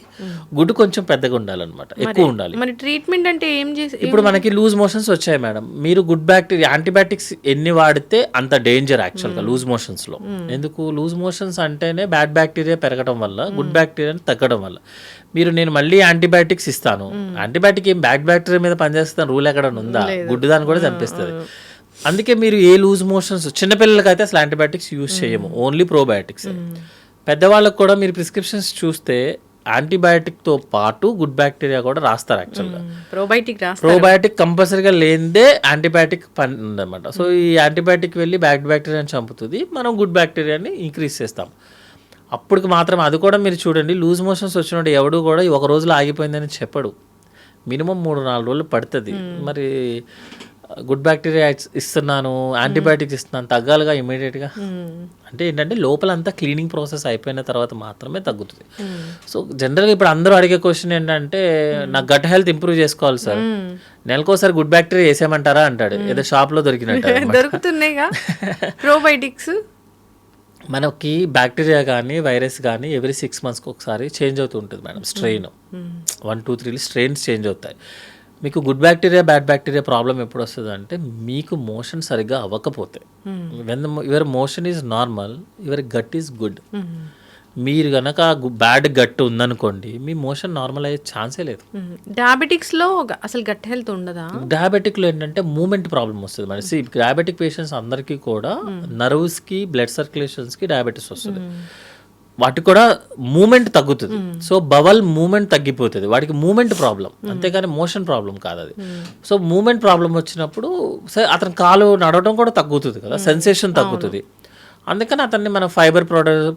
గుడ్ కొంచెం పెద్దగా ఉండాలన్నమాట, ఎక్కువ ఉండాలి. మరి ట్రీట్మెంట్ అంటే ఏం చేసి ఇప్పుడు మనకి లూజ్ మోషన్స్ వచ్చాయి మేడం, మీరు గుడ్ బ్యాక్టీరియా యాంటీబయాటిక్స్ ఎన్ని వాడితే అంత డేంజర్ యాక్చువల్గా లూజ్ మోషన్స్లో. ఎందుకు లూజ్ మోషన్స్ అంటేనే బ్యాడ్ బ్యాక్టీరియా పెరగడం వల్ల, గుడ్ బ్యాక్టీరియా తగ్గడం వల్ల. నేను మళ్ళీ యాంటీబయాటిక్స్ ఇస్తాను, యాంటీబయాటిక్ ఏం బ్యాడ్ బ్యాక్టీరియా మీద పనిచేస్తాను రూల్ ఎక్కడ ఉందా? గుడ్ దాన్ని కూడా చంపిస్తుంది. అందుకే మీరు ఏ లూజ్ మోషన్స్ చిన్నపిల్లలకైతే అసలు యాంటీబయాటిక్స్ యూజ్ చేయము, ఓన్లీ ప్రోబయాటిక్స్. పెద్దవాళ్ళకు కూడా మీరు ప్రిస్క్రిప్షన్స్ చూస్తే యాంటీబయాటిక్తో పాటు గుడ్ బ్యాక్టీరియా కూడా రాస్తారు యాక్చువల్గా. ప్రోబయాటిక్ కంపల్సరీగా లేనిదే యాంటీబయాటిక్ పని ఉందన్నమాట. సో ఈ యాంటీబయాటిక్ వెళ్ళి బ్యాడ్ బ్యాక్టీరియాని చంపుతుంది, మనం గుడ్ బ్యాక్టీరియాని ఇంక్రీజ్ చేస్తాం. అప్పటికి మాత్రం అది కూడా మీరు చూడండి, లూజ్ మోషన్స్ వచ్చినప్పుడు ఎవడు కూడా ఒక రోజులో ఆగిపోయిందని చెప్పడు, మినిమం 3-4 రోజులు పడుతుంది. మరి గుడ్ బ్యాక్టీరియా ఇస్తున్నాను, యాంటీబయాటిక్స్ ఇస్తున్నాను, తగ్గాలిగా ఇమీడియట్గా. అంటే ఏంటంటే లోపల అంతా క్లీనింగ్ ప్రాసెస్ అయిపోయిన తర్వాత మాత్రమే తగ్గుతుంది. సో జనరల్గా ఇప్పుడు అందరూ అడిగే క్వశ్చన్ ఏంటంటే, నా గట్ హెల్త్ ఇంప్రూవ్ చేసుకోవాలి సార్, నెలకోసారి గుడ్ బ్యాక్టీరియా వేసేయమంటారా అంటాడు, ఏదో షాప్లో దొరికినట్టు. దొరుకుతున్నాయిగా ప్రోబయోటిక్స్. మనకి బ్యాక్టీరియా కానీ వైరస్ కానీ ఎవ్రీ 6 monthsకి ఒకసారి చేంజ్ అవుతూ ఉంటుంది మేడం. స్ట్రెయిన్ 1, 2, 3 స్ట్రెయిన్స్ చేంజ్ అవుతాయి. మీకు good bacteria bad bacteria problem ఎప్పుడు వస్తుంది అంటే, మీకు మోషన్ సరిగ్గా అవ్వకపోతే. When your motion is normal, your gut is good. మీరు కనుక బ్యాడ్ గట్ ఉందనుకోండి, మీ మోషన్ నార్మల్ అయ్యే ఛాన్సే లేదు. డయాబెటిక్స్లో అసలు గట్ హెల్త్ ఉండదా? డయాబెటిక్లో ఏంటంటే మూమెంట్ ప్రాబ్లం వస్తుంది మరి. డయాబెటిక్ పేషెంట్స్ అందరికీ కూడా నర్వ్స్కి బ్లడ్ సర్క్యులేషన్స్కి డయాబెటీస్ వస్తుంది. వాటికి కూడా మూమెంట్ తగ్గుతుంది. సో బవల్ మూమెంట్ తగ్గిపోతుంది, వాడికి మూమెంట్ ప్రాబ్లం, అంతేగాని మోషన్ ప్రాబ్లం కాదు అది. సో మూమెంట్ ప్రాబ్లం వచ్చినప్పుడు అతని కాలు నడవడం కూడా తగ్గుతుంది కదా, సెన్సేషన్ తగ్గుతుంది. అందుకని అతన్ని మనం ఫైబర్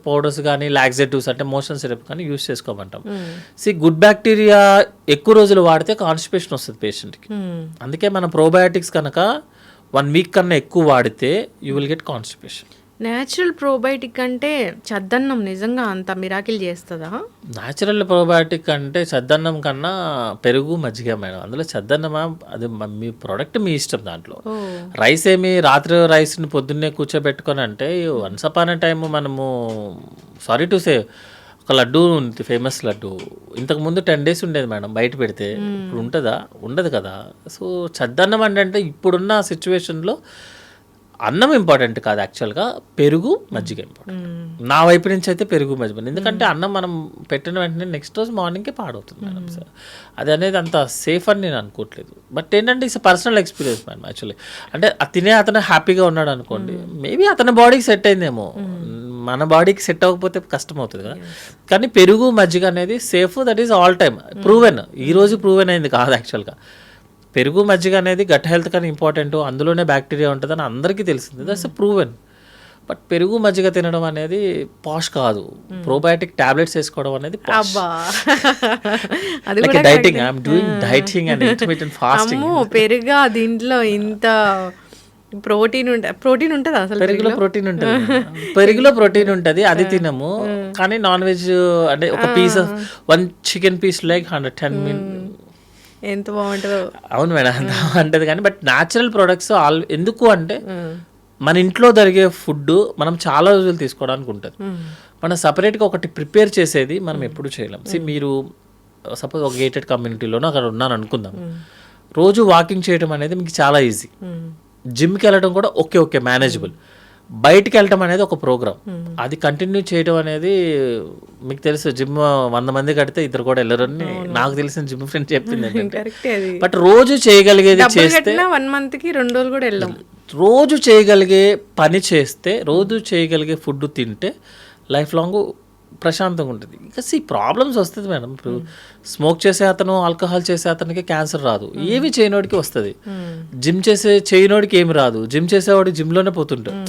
పౌడర్స్ కానీ లాక్సేటివ్స్ అంటే మోషన్ సిరప్ కానీ యూజ్ చేసుకోమంటాం. గుడ్ బ్యాక్టీరియా ఎక్కువ రోజులు వాడితే కాన్స్టిపేషన్ వస్తుంది పేషెంట్కి. అందుకే మనం ప్రోబయాటిక్స్ కనుక 1 week కన్నా ఎక్కువ వాడితే you will get constipation. Natural probiotic అంటే చద్దన్నం నిజంగా అంత మిరాకిల్ చేస్తుందా? న్యాచురల్ ప్రోబయాటిక్ అంటే చద్దన్నం కన్నా పెరుగు మజ్జిగ మేడం. అందులో చద్దన్నమా అది మీ ప్రోడక్ట్ మీ ఇష్టం. దాంట్లో రైస్ ఏమి రాత్రి రైస్ని పొద్దున్నే కూర్చోబెట్టుకొని అంటే వన్స్ అపాన్ ఎ టైమ్ మనము సారీ టు సే ఒక లడ్డు ఉంది, ఫేమస్ లడ్డు, ఇంతకుముందు 10 days ఉండేది మేడం బయట పెడితే. ఇప్పుడు ఉంటుందా? ఉండదు కదా. సో చద్దన్నం అంటే ఇప్పుడున్న సిచ్యువేషన్లో అన్నం ఇంపార్టెంట్ కాదు యాక్చువల్గా, పెరుగు మజ్జిగ ఇంపార్టెంట్. నా వైపు నుంచి అయితే పెరుగు మజ్జిగ. ఎందుకంటే అన్నం మనం పెట్టిన వెంటనే నెక్స్ట్ రోజు మార్నింగ్కి పాడవుతుంది మేడం. సార్ అది అనేది అంత సేఫ్ అని నేను అనుకోవట్లేదు. బట్ ఏంటంటే it's personal experience madam actually. అంటే తినే అతను హ్యాపీగా ఉన్నాడు అనుకోండి, మేబీ అతని బాడీకి సెట్ అయిందేమో, మన బాడీకి సెట్ అవ్వకపోతే కష్టం అవుతుంది కదా. కానీ పెరుగు మజ్జిగ అనేది safe, that is all time proven. ఈరోజు ప్రూవెన్ అయింది కాదు యాక్చువల్గా. పెరుగు మజ్జిగ అనేది గట్ హెల్త్ కానీ ఇంపార్టెంట్, అందులోనే బ్యాక్టీరియా ఉంటుందని అందరికీ తెలిసింది, దట్స్ ప్రూవెన్. బట్ పెరుగు మజ్జిగ తినడం అనేది పాష్ కాదు, ప్రోబయాటిక్ టాబ్లెట్స్ వేసుకోవడం అనేది dieting. I'm doing dieting and intermittent fasting. పెరుగా దీంట్లో ఇంత ప్రోటీన్ ఉంటుంది అసలు. పెరుగులో ప్రోటీన్ ఉంటుంది, పెరుగులో ప్రోటీన్ ఉంటుంది, అది తినము. కానీ నాన్ వెజ్ అంటే ఒక పీస్ 1 chicken piece like 110 ఎంత బాగుంటుందో. అవును మేడం, అంత బాగుంటుంది. కానీ బట్ న్యాచురల్ ప్రొడక్ట్స్ ఎందుకు అంటే మన ఇంట్లో జరిగే ఫుడ్ మనం చాలా రోజులు తీసుకోవడానికి ఉంటుంది. మనం సపరేట్గా ఒకటి ప్రిపేర్ చేసేది మనం ఎప్పుడు చేయలేం. మీరు సపోజ్ ఒక గేటెడ్ కమ్యూనిటీలోనో అక్కడ ఉన్నాను అనుకుందాం, రోజు వాకింగ్ చేయడం అనేది మీకు చాలా ఈజీ. జిమ్కి వెళ్ళడం కూడా ఓకే మేనేజబుల్. బయటికి వెళ్ళటం అనేది ఒక ప్రోగ్రామ్, అది కంటిన్యూ చేయడం అనేది మీకు తెలుసు. జిమ్ 100 మంది కడితే ఇద్దరు కూడా వెళ్ళరని నాకు తెలిసిన జిమ్ ఫ్రెండ్ చెప్పింది ఏంటంటే, బట్ రోజు చేయగలిగేది చేస్తే 1 month కి 2 రోజులు కూడా వెళ్ళాం. రోజు చేయగలిగే పని చేస్తే, రోజు చేయగలిగే ఫుడ్ తింటే లైఫ్ లాంగ్ ప్రశాంతంగా ఉంటుంది. ఇంకా ప్రాబ్లమ్స్ వస్తుంది మేడం. ఇప్పుడు స్మోక్ చేసే అతను, ఆల్కహాల్ చేసే అతనికి క్యాన్సర్ రాదు, ఏమి చేయనోడికి వస్తుంది. జిమ్ చేయనోడికి ఏమి రాదు, జిమ్ చేసేవాడికి జిమ్లోనే పోతుంటాడు.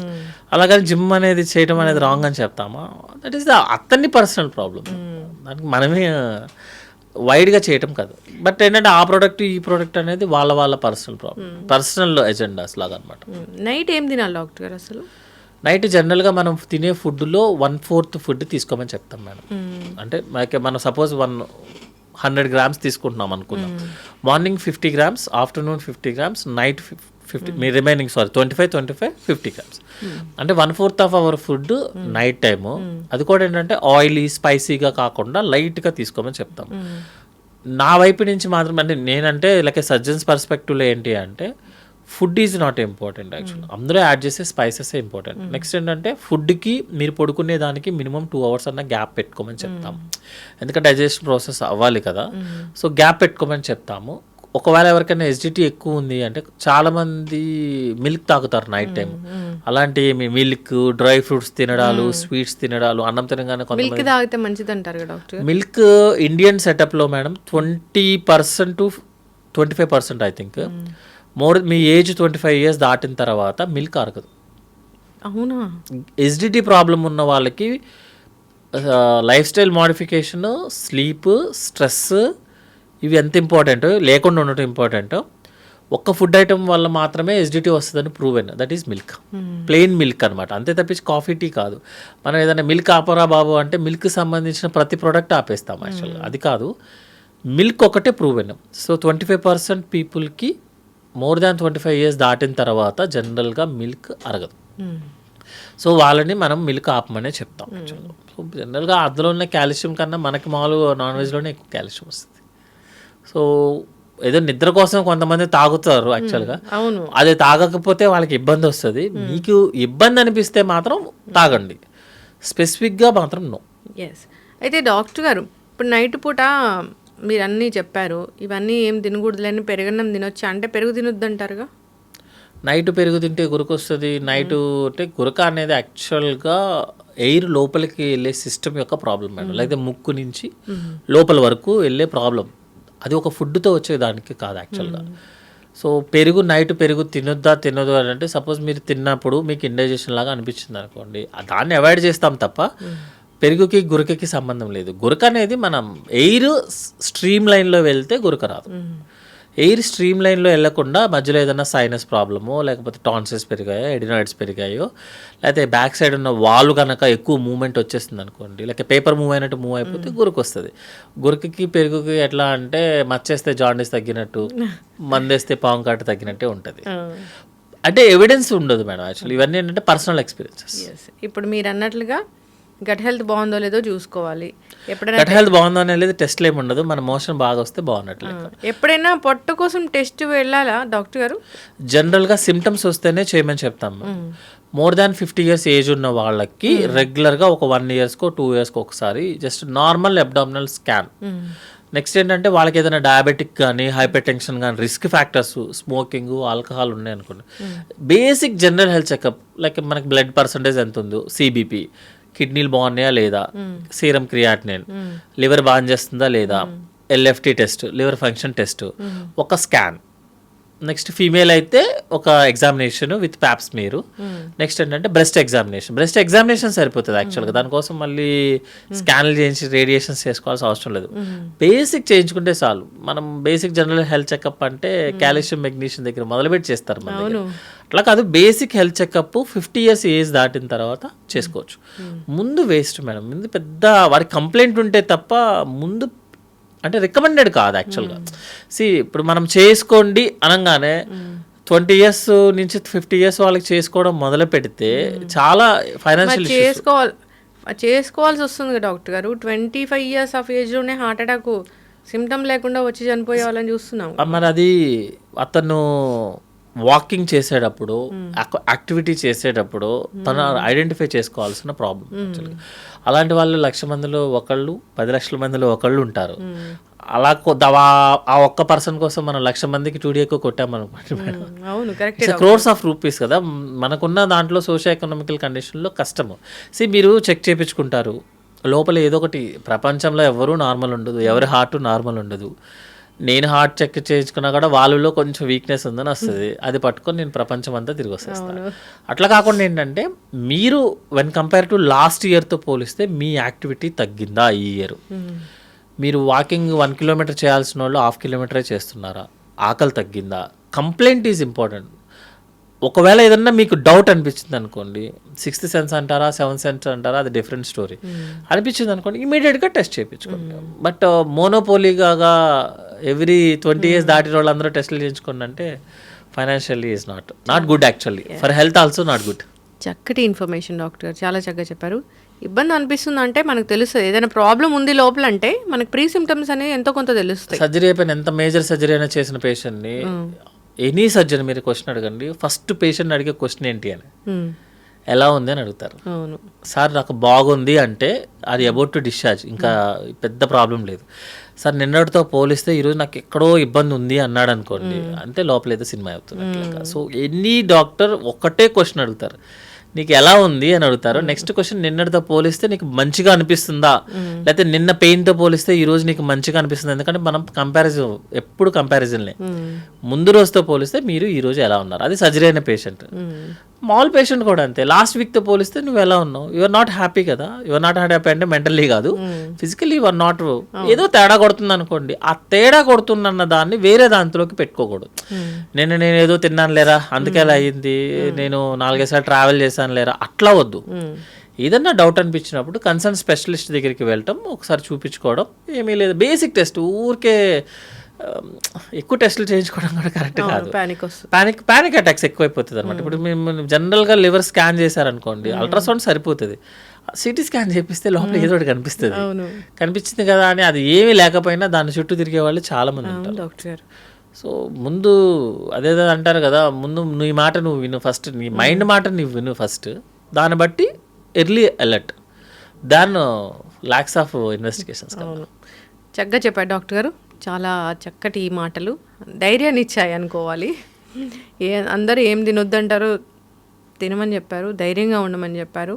అలాగని జిమ్ అనేది చేయడం అనేది రాంగ్ అని చెప్తామా? దట్ ఈస్ అతన్ని పర్సనల్ ప్రాబ్లం, దానికి మనమే వైడ్గా చేయటం కాదు. బట్ ఏంటంటే ఆ ప్రోడక్ట్ ఈ ప్రోడక్ట్ అనేది వాళ్ళ పర్సనల్ ప్రాబ్లం, పర్సనల్ ఎజెండాస్ లాగా అనమాట. నైట్ ఏం తినాలి డాక్టర్ గారు? అసలు నైట్ జనరల్గా మనం తినే ఫుడ్లో 1/4 ఫుడ్ తీసుకోమని చెప్తాం మేడం. అంటే మనం సపోజ్ 100 grams తీసుకుంటున్నాం అనుకున్నాం, morning 50 grams, afternoon 50 grams, night 50, మీ రిమైనింగ్ 25, 50 grams. అంటే 1/4 of our food night time. అది కూడా ఏంటంటే ఆయిలీ స్పైసీగా కాకుండా లైట్గా తీసుకోమని చెప్తాం. నా వైపు నుంచి మాత్రం అంటే నేనంటే లైక్ సర్జన్స్ పర్స్పెక్టివ్లో ఏంటి అంటే, food is not important actual, అందరూ యాడ్ చేసే స్పైసెస్ ఇంపార్టెంట్. నెక్స్ట్ ఏంటంటే ఫుడ్కి మీరు పడుకునే దానికి మినిమం 2 hours అన్న గ్యాప్ పెట్టుకోమని చెప్తాం, ఎందుకంటే డైజెషన్ ప్రాసెస్ అవ్వాలి కదా. సో గ్యాప్ పెట్టుకోమని చెప్తాము. ఒకవేళ ఎవరికైనా ఎసిడిటీ ఎక్కువ ఉంది అంటే చాలామంది మిల్క్ తాగుతారు నైట్ టైం. అలాంటి మిల్క్, డ్రై ఫ్రూట్స్ తినడాలు, స్వీట్స్ తినడాలు, అన్నం తినగానే మిల్క్ తాగితే మంచిది అంటారు డాక్టర్. మిల్క్ ఇండియన్ సెటప్లో మేడం 20% to 25% ఐ థింక్. మీ ఏజ్ 25 years దాటిన తర్వాత మిల్క్ అరగదు. అవునా? ఎసిడిటీ ప్రాబ్లం ఉన్న వాళ్ళకి life style modification, sleep, stress ఇవి ఎంత ఇంపార్టెంట్, లేకుండా ఉండటం ఇంపార్టెంట్. ఒక్క ఫుడ్ ఐటమ్ వల్ల మాత్రమే ఎసిడిటీ వస్తుందని proven, that is milk, plain milk అనమాట. అంతే తప్పించి కాఫీ, టీ కాదు. మనం ఏదైనా మిల్క్ ఆపరా బాబు అంటే మిల్క్ సంబంధించిన ప్రతి ప్రోడక్ట్ ఆపేస్తాం యాక్చువల్గా, అది కాదు. మిల్క్ ఒకటే ప్రూవెన్. సో 25% పీపుల్కి మోర్ దాన్ 25 years దాటిన తర్వాత జనరల్గా మిల్క్ అరగదు. సో వాళ్ళని మనం మిల్క్ ఆపమనే చెప్తాం యాక్చువల్గా. సో జనరల్గా అందులో ఉన్న కాల్షియం కన్నా మనకి మామూలుగా నాన్ వెజ్లోనే ఎక్కువ కాల్షియం వస్తుంది. సో ఏదో నిద్ర కోసం కొంతమంది తాగుతారు యాక్చువల్గా, అది తాగకపోతే వాళ్ళకి ఇబ్బంది వస్తుంది. మీకు ఇబ్బంది అనిపిస్తే మాత్రం తాగండి, స్పెసిఫిక్గా మాత్రం నో. ఎస్. అయితే డాక్టర్ గారు, ఇప్పుడు నైట్ పూట మీరు అన్నీ చెప్పారు, ఇవన్నీ ఏం తినకూడదులేని, పెరుగన్నం తినొచ్చా అంటే పెరుగు తినొద్దు అంటారుగా? నైట్ పెరుగు తింటే గురక వస్తుంది. నైట్ అంటే గురక అనేది యాక్చువల్గా ఎయిర్ లోపలికి వెళ్ళే సిస్టమ్ యొక్క ప్రాబ్లం మేడం, లేకపోతే ముక్కు నుంచి లోపల వరకు వెళ్ళే ప్రాబ్లం. అది ఒక ఫుడ్తో వచ్చేదానికి కాదు యాక్చువల్గా. సో నైట్ పెరుగు తినొద్దు అని అంటే, సపోజ్ మీరు తిన్నప్పుడు మీకు ఇండైజెషన్ లాగా అనిపించింది అనుకోండి, దాన్ని అవాయిడ్ చేస్తాం తప్ప పెరుగుకి గురకకి సంబంధం లేదు. గురక అనేది మనం ఎయిర్ స్ట్రీమ్ లైన్లో వెళ్తే గురక రాదు. ఎయిర్ స్ట్రీమ్ లైన్లో వెళ్ళకుండా మధ్యలో ఏదైనా సైనస్ ప్రాబ్లమో, లేకపోతే టాన్సిల్స్ పెరిగాయో, ఎడినాయిడ్స్ పెరిగాయో, లేకపోతే బ్యాక్ సైడ్ ఉన్న వాల్ కనుక ఎక్కువ మూవ్మెంట్ వచ్చేస్తుంది అనుకోండి, లేకపోతే పేపర్ మూవ్ అయినట్టు మూవ్ అయిపోతే గురక వస్తుంది. గురకకి పెరుగుకి ఎట్లా అంటే మచ్చేస్తే జాండీస్ తగ్గినట్టు, మందేస్తే పాము కాటు తగ్గినట్టే ఉంటుంది. అంటే ఎవిడెన్స్ ఉండదు మేడం యాక్చువల్లీ, ఇవన్నీ ఏంటంటే పర్సనల్ ఎక్స్పీరియన్సెస్. ఇప్పుడు మీరు అన్నట్లుగా గట్ హెల్త్ బాగుందో లేదో చూసుకోవాలి. ఎప్పుడైనా గట్ హెల్త్ బాగుందో అనేది టెస్ట్లు ఏమి ఉండదు, మన మోషన్ బాగా వస్తే బాగున్నట్లేదు. ఎప్పుడైనా పొట్ట కోసం టెస్ట్ వెళ్ళాలా డాక్టర్ గారు? జనరల్గా సిమ్టమ్స్ వస్తేనే చేయమని చెప్తాం. మోర్ దాన్ 50 years ఏజ్ ఉన్న వాళ్ళకి రెగ్యులర్గా ఒక 1 yearకో 2 yearsకో ఒకసారి just normal abdominal scan. Next ఏంటంటే వాళ్ళకి ఏదైనా డయాబెటిక్ కానీ, హైపర్ టెన్షన్ కానీ, రిస్క్ ఫ్యాక్టర్స్, స్మోకింగ్, ఆల్కహాల్ ఉన్నాయి అనుకోండి, basic general health checkup, like మనకి బ్లడ్ పర్సంటేజ్ ఎంత ఉందో, సిబిపి, కిడ్నీలు బాగున్నాయా లేదా, సీరం క్రియాటినిన్, లివర్ బాగా చేస్తుందా లేదా, LFT test, liver function test, ఒక స్కాన్. నెక్స్ట్ ఫీమేల్ అయితే ఒక ఎగ్జామినేషన్ విత్ ప్యాప్స్ మీరు. నెక్స్ట్ ఏంటంటే బ్రెస్ట్ ఎగ్జామినేషన్ సరిపోతుంది యాక్చువల్గా, దానికోసం మళ్ళీ స్కాన్లు చేయించి రేడియేషన్స్ చేసుకోవాల్సిన అవసరం లేదు. బేసిక్ చేయించుకుంటే చాలు. మనం బేసిక్ జనరల్ హెల్త్ చెకప్ అంటే కాల్షియం, మెగ్నీషియం దగ్గర మొదలుపెట్టి చేస్తారు మన దగ్గర. అట్లా కాదు, basic health checkup 50 years age దాటిన తర్వాత చేసుకోవచ్చు. ముందు వేస్ట్ మేడం, ముందు పెద్ద వాడికి కంప్లైంట్ ఉంటే తప్ప ముందు అంటే రికమెండెడ్ కాదు యాక్చువల్గా. ఇప్పుడు మనం చేసుకోండి అనగానే 20 years నుంచి 50 years వాళ్ళకి చేసుకోవడం మొదలు పెడితే చాలా ఫైనాన్షియల్ చేసుకోవాల్సి వస్తుంది డాక్టర్ గారు. 25 years ఆఫ్ ఏజ్లోనే హార్ట్ అటాక్ సిమ్టమ్ లేకుండా వచ్చి చనిపోయే వాళ్ళని చూస్తున్నాం. మరి అది అతను వాకింగ్ చేసేటప్పుడు యాక్టివిటీ చేసేటప్పుడు తను ఐడెంటిఫై చేసుకోవాల్సిన ప్రాబ్లం. అలాంటి వాళ్ళు 1,00,000 మందిలో ఒకళ్ళు, 10 లక్షల మందిలో ఒకళ్ళు ఉంటారు. అలా ఆ ఒక్క పర్సన్ కోసం మనం 1,00,000 మందికి 2D ఎక్కువ కొట్టామనుకోండి మేడం, అవును కరెక్ట్, క్రోర్స్ ఆఫ్ రూపీస్ కదా. మనకున్న దాంట్లో సోషియో ఎకనామికల్ కండిషన్లో కష్టము. మీరు చెక్ చేయించుకుంటారు, లోపల ఏదో ఒకటి, ప్రపంచంలో ఎవరు నార్మల్ ఉండదు, ఎవరి హార్ట్ నార్మల్ ఉండదు. నేను హార్ట్ చెక్ చేయించుకున్నా కూడా వాళ్ళలో కొంచెం వీక్నెస్ ఉందని వస్తుంది, అది పట్టుకొని నేను ప్రపంచం అంతా తిరిగి వస్తాను. అట్లా కాకుండా ఏంటంటే మీరు వెన్ కంపేర్ టు లాస్ట్ ఇయర్తో పోలిస్తే మీ యాక్టివిటీ తగ్గిందా ఈ ఇయర్? మీరు వాకింగ్ 1 కిలోమీటర్ చేయాల్సిన వాళ్ళు 1/2 కిలోమీటరే చేస్తున్నారా? ఆకలి తగ్గిందా? Complaint is important. ఒకవేళ ఏదన్నా మీకు డౌట్ అనిపించింది అనుకోండి, 6th సెన్స్ అంటారా 7th సెన్స్ అంటారా, అది డిఫరెంట్ స్టోరీ. అనిపించింది అనుకోండి, ఇమీడియట్గా టెస్ట్ చేయించుకోండి. బట్ మోనోపోలీగా ఎవ్రీ 20 years దాటిన వాళ్ళు అందరూ టెస్టులు చేయించుకోండి అంటే financially is not good, actually for health also not good. చక్కటి ఇన్ఫర్మేషన్ డాక్టర్ గారు, చాలా చక్కగా చెప్పారు. ఇబ్బంది అనిపిస్తుంది అంటే మనకు తెలుస్తుంది, ఏదైనా ప్రాబ్లం ఉంది లోపల అంటే మనకు ప్రీ సిమ్టమ్స్ అనేవి ఎంతో కొంత తెలుస్తాయి. సర్జరీ అయిపోయిన ఎంత మేజర్ సర్జరీ అయినా చేసిన పేషెంట్ని, ఎనీ సర్జరీ మీరు క్వశ్చన్ అడగండి, ఫస్ట్ పేషెంట్ అడిగే క్వశ్చన్ ఏంటి అని, ఎలా ఉంది అని అడుగుతారు. అవును సార్ నాకు బాగుంది అంటే అది అబౌట్ టు డిశ్చార్జ్, ఇంకా పెద్ద ప్రాబ్లం లేదు. సార్ నిన్నటితో పోలిస్తే ఈరోజు నాకు ఎక్కడో ఇబ్బంది ఉంది అన్నాడు అనుకోండి, అంతే లోపల ఏదో సినిమా అవుతుంది. సో ఎనీ డాక్టర్ ఒకటే క్వశ్చన్ అడుగుతారు, నీకు ఎలా ఉంది అని అడుగుతారు. నెక్స్ట్ క్వశ్చన్, నిన్నటితో పోలిస్తే నీకు మంచిగా అనిపిస్తుందా, లేకపోతే నిన్న పెయిన్తో పోలిస్తే ఈ రోజు నీకు మంచిగా అనిపిస్తుంది. ఎందుకంటే మనం కంపారిజన్ ఎప్పుడు కంపారిజన్లే, ముందు రోజుతో పోలిస్తే మీరు ఈ రోజు ఎలా ఉన్నారు, అది సర్జరీ అయిన పేషెంట్. మామూలు పేషెంట్ కూడా అంతే, లాస్ట్ వీక్తో పోలిస్తే నువ్వు ఎలా ఉన్నావు, యువర్ నాట్ హ్యాపీ కదా. యువర్ నాట్ హ్యాపీ అంటే మెంటల్లీ కాదు, ఫిజికల్లీ యువర్ నాట్, ఏదో తేడా కొడుతుంది అనుకోండి. ఆ తేడా కొడుతున్న దాన్ని వేరే దాంట్లోకి పెట్టుకోకూడదు. నేను ఏదో తిన్నాను లేరా అందుకే అలా అయ్యింది, నేను 4-5 సార్లు ట్రావెల్ చేశాను లేరా, అట్లా వద్దు. ఏదన్నా డౌట్ అనిపించినప్పుడు కన్సర్న్ స్పెషలిస్ట్ దగ్గరికి వెళ్ళటం, ఒకసారి చూపించుకోవడం, ఏమీ లేదు బేసిక్ టెస్ట్. ఊరికే ఎక్కువ టెస్టులు చేయించుకోవడం కూడా కరెక్ట్ కాదు, పానిక్ అటాక్స్ ఎక్కువైపోతుంది అనమాట. ఇప్పుడు మేము జనరల్గా లివర్ స్కాన్ చేశారనుకోండి, అల్ట్రాసౌండ్ సరిపోతుంది, సిటీ స్కాన్ చేపిస్తే లోపల ఏదో ఒకటి కనిపిస్తుంది. కనిపించింది కదా అని అది ఏమీ లేకపోయినా దాని చుట్టూ తిరిగే వాళ్ళు చాలా మంది ఉంటారు డాక్టర్. సో ముందు అదేదో అంటారు కదా, ముందు నీ మాట నువ్వు విను ఫస్ట్, నీ మైండ్ మాట నువ్వు విను ఫస్ట్, దాన్ని బట్టి early alert, than lakhs of investigations. చక్కగా చెప్పారు డాక్టర్ గారు, చాలా చక్కటి మాటలు ధైర్యాన్ని ఇచ్చాయి అనుకోవాలి. అందరూ ఏం తినొద్దంటారు తినమని చెప్పారు, ధైర్యంగా ఉండమని చెప్పారు.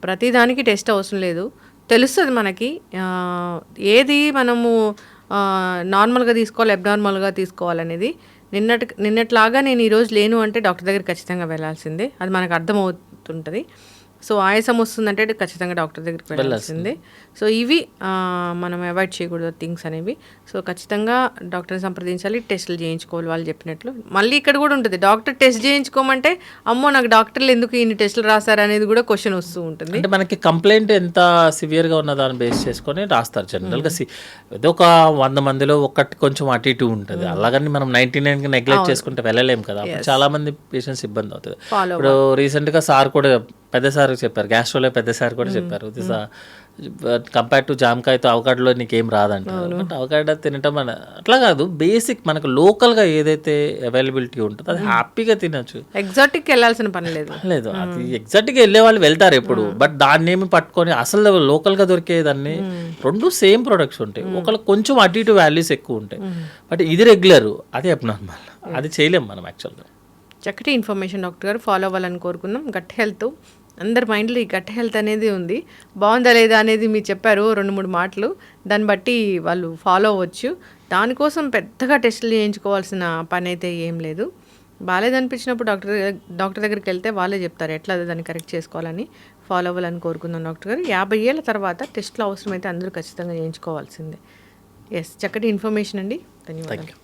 ప్రతిదానికి టెస్ట్ అవసరం లేదు, తెలుస్తుంది మనకి ఏది మనము నార్మల్గా తీసుకోవాలి, అబ్నార్మల్గా తీసుకోవాలనేది. నిన్నట్లాగా నేను ఈరోజు లేను అంటే డాక్టర్ దగ్గర ఖచ్చితంగా వెళ్ళాల్సిందే, అది మనకు అర్థమవుతుంటుంది. సో ఆయాసం వస్తుందంటే ఖచ్చితంగా డాక్టర్ దగ్గరికి వెళ్ళాల్సిందే. సో ఇవి మనం అవాయిడ్ చేయకూడదు థింగ్స్ అనేవి. సో ఖచ్చితంగా డాక్టర్ని సంప్రదించాలి, టెస్టులు చేయించుకోవాలి వాళ్ళు చెప్పినట్లు. మళ్ళీ ఇక్కడ కూడా ఉంటుంది, డాక్టర్ టెస్ట్ చేయించుకోమంటే అమ్మో నాకు డాక్టర్లు ఎందుకు ఇన్ని టెస్టులు రాస్తారు అనేది కూడా క్వశ్చన్ వస్తూ ఉంటుంది. అంటే మనకి కంప్లైంట్ ఎంత సివియర్గా ఉన్న దాన్ని బేస్ చేసుకొని రాస్తారు జనరల్గా. ఏదో ఒక 100 మందిలో ఒకటి కొంచెం అటు ఇటు ఉంటుంది, అలాగని మనం 99కి నెగ్లెక్ట్ చేసుకుంటే వెళ్ళలేము కదా. చాలా మంది పేషెంట్స్ ఇబ్బంది అవుతుంది. ఇప్పుడు రీసెంట్గా సార్ కూడా పెద్ద సార్ చెప్పారు, గ్యాస్ట్రోలో పెద్ద సార్ కూడా చెప్పారు, కంపేర్ టు జామకాయతో అవకాడలో నీకేం రాదంటారు. బట్ అవకాడ తినటం మన అట్లా కాదు, బేసిక్ మనకు లోకల్గా ఏదైతే అవైలబిలిటీ ఉంటుందో అది హ్యాపీగా తినచ్చు. ఎగ్జాటిక్ వెళ్ళాల్సిన పని లేదు, అది ఎగ్జాక్ట్గా వెళ్ళే వాళ్ళు వెళ్తారు ఎప్పుడు, బట్ దాన్ని ఏమి పట్టుకొని అసలు లోకల్గా దొరికేదాన్ని రెండు సేమ్ ప్రొడక్ట్స్ ఉంటాయి, ఒకళ్ళు కొంచెం అటు ఇటు వాల్యూస్ ఎక్కువ ఉంటాయి. బట్ ఇది రెగ్యులర్, అది అబ్నార్మల్, అది చేయలేము మనం యాక్చువల్గా. చక్కటి ఇన్ఫర్మేషన్ డాక్టర్ గారు, ఫాలో అవ్వాలని కోరుకుందాం. గట్ హెల్త్, అందరి మైండ్లో ఈ గట్ హెల్త్ అనేది ఉంది, బాగుందా లేదా అనేది మీరు చెప్పారు 2-3 మాటలు, దాన్ని బట్టి వాళ్ళు ఫాలో అవ్వచ్చు. దానికోసం పెద్దగా టెస్టులు చేయించుకోవాల్సిన పని అయితే ఏం లేదు. బాగాలేదనిపించినప్పుడు డాక్టర్ దగ్గరికి వెళ్తే వాళ్ళే చెప్తారు ఎట్లా దాన్ని కరెక్ట్ చేసుకోవాలని. ఫాలో అవ్వాలని కోరుకుందాం డాక్టర్ గారు. 50 ఏళ్ళ తర్వాత టెస్టులు అవసరమైతే అందరూ ఖచ్చితంగా చేయించుకోవాల్సిందే. ఎస్, చక్కటి ఇన్ఫర్మేషన్ అండి, ధన్యవాదాలు.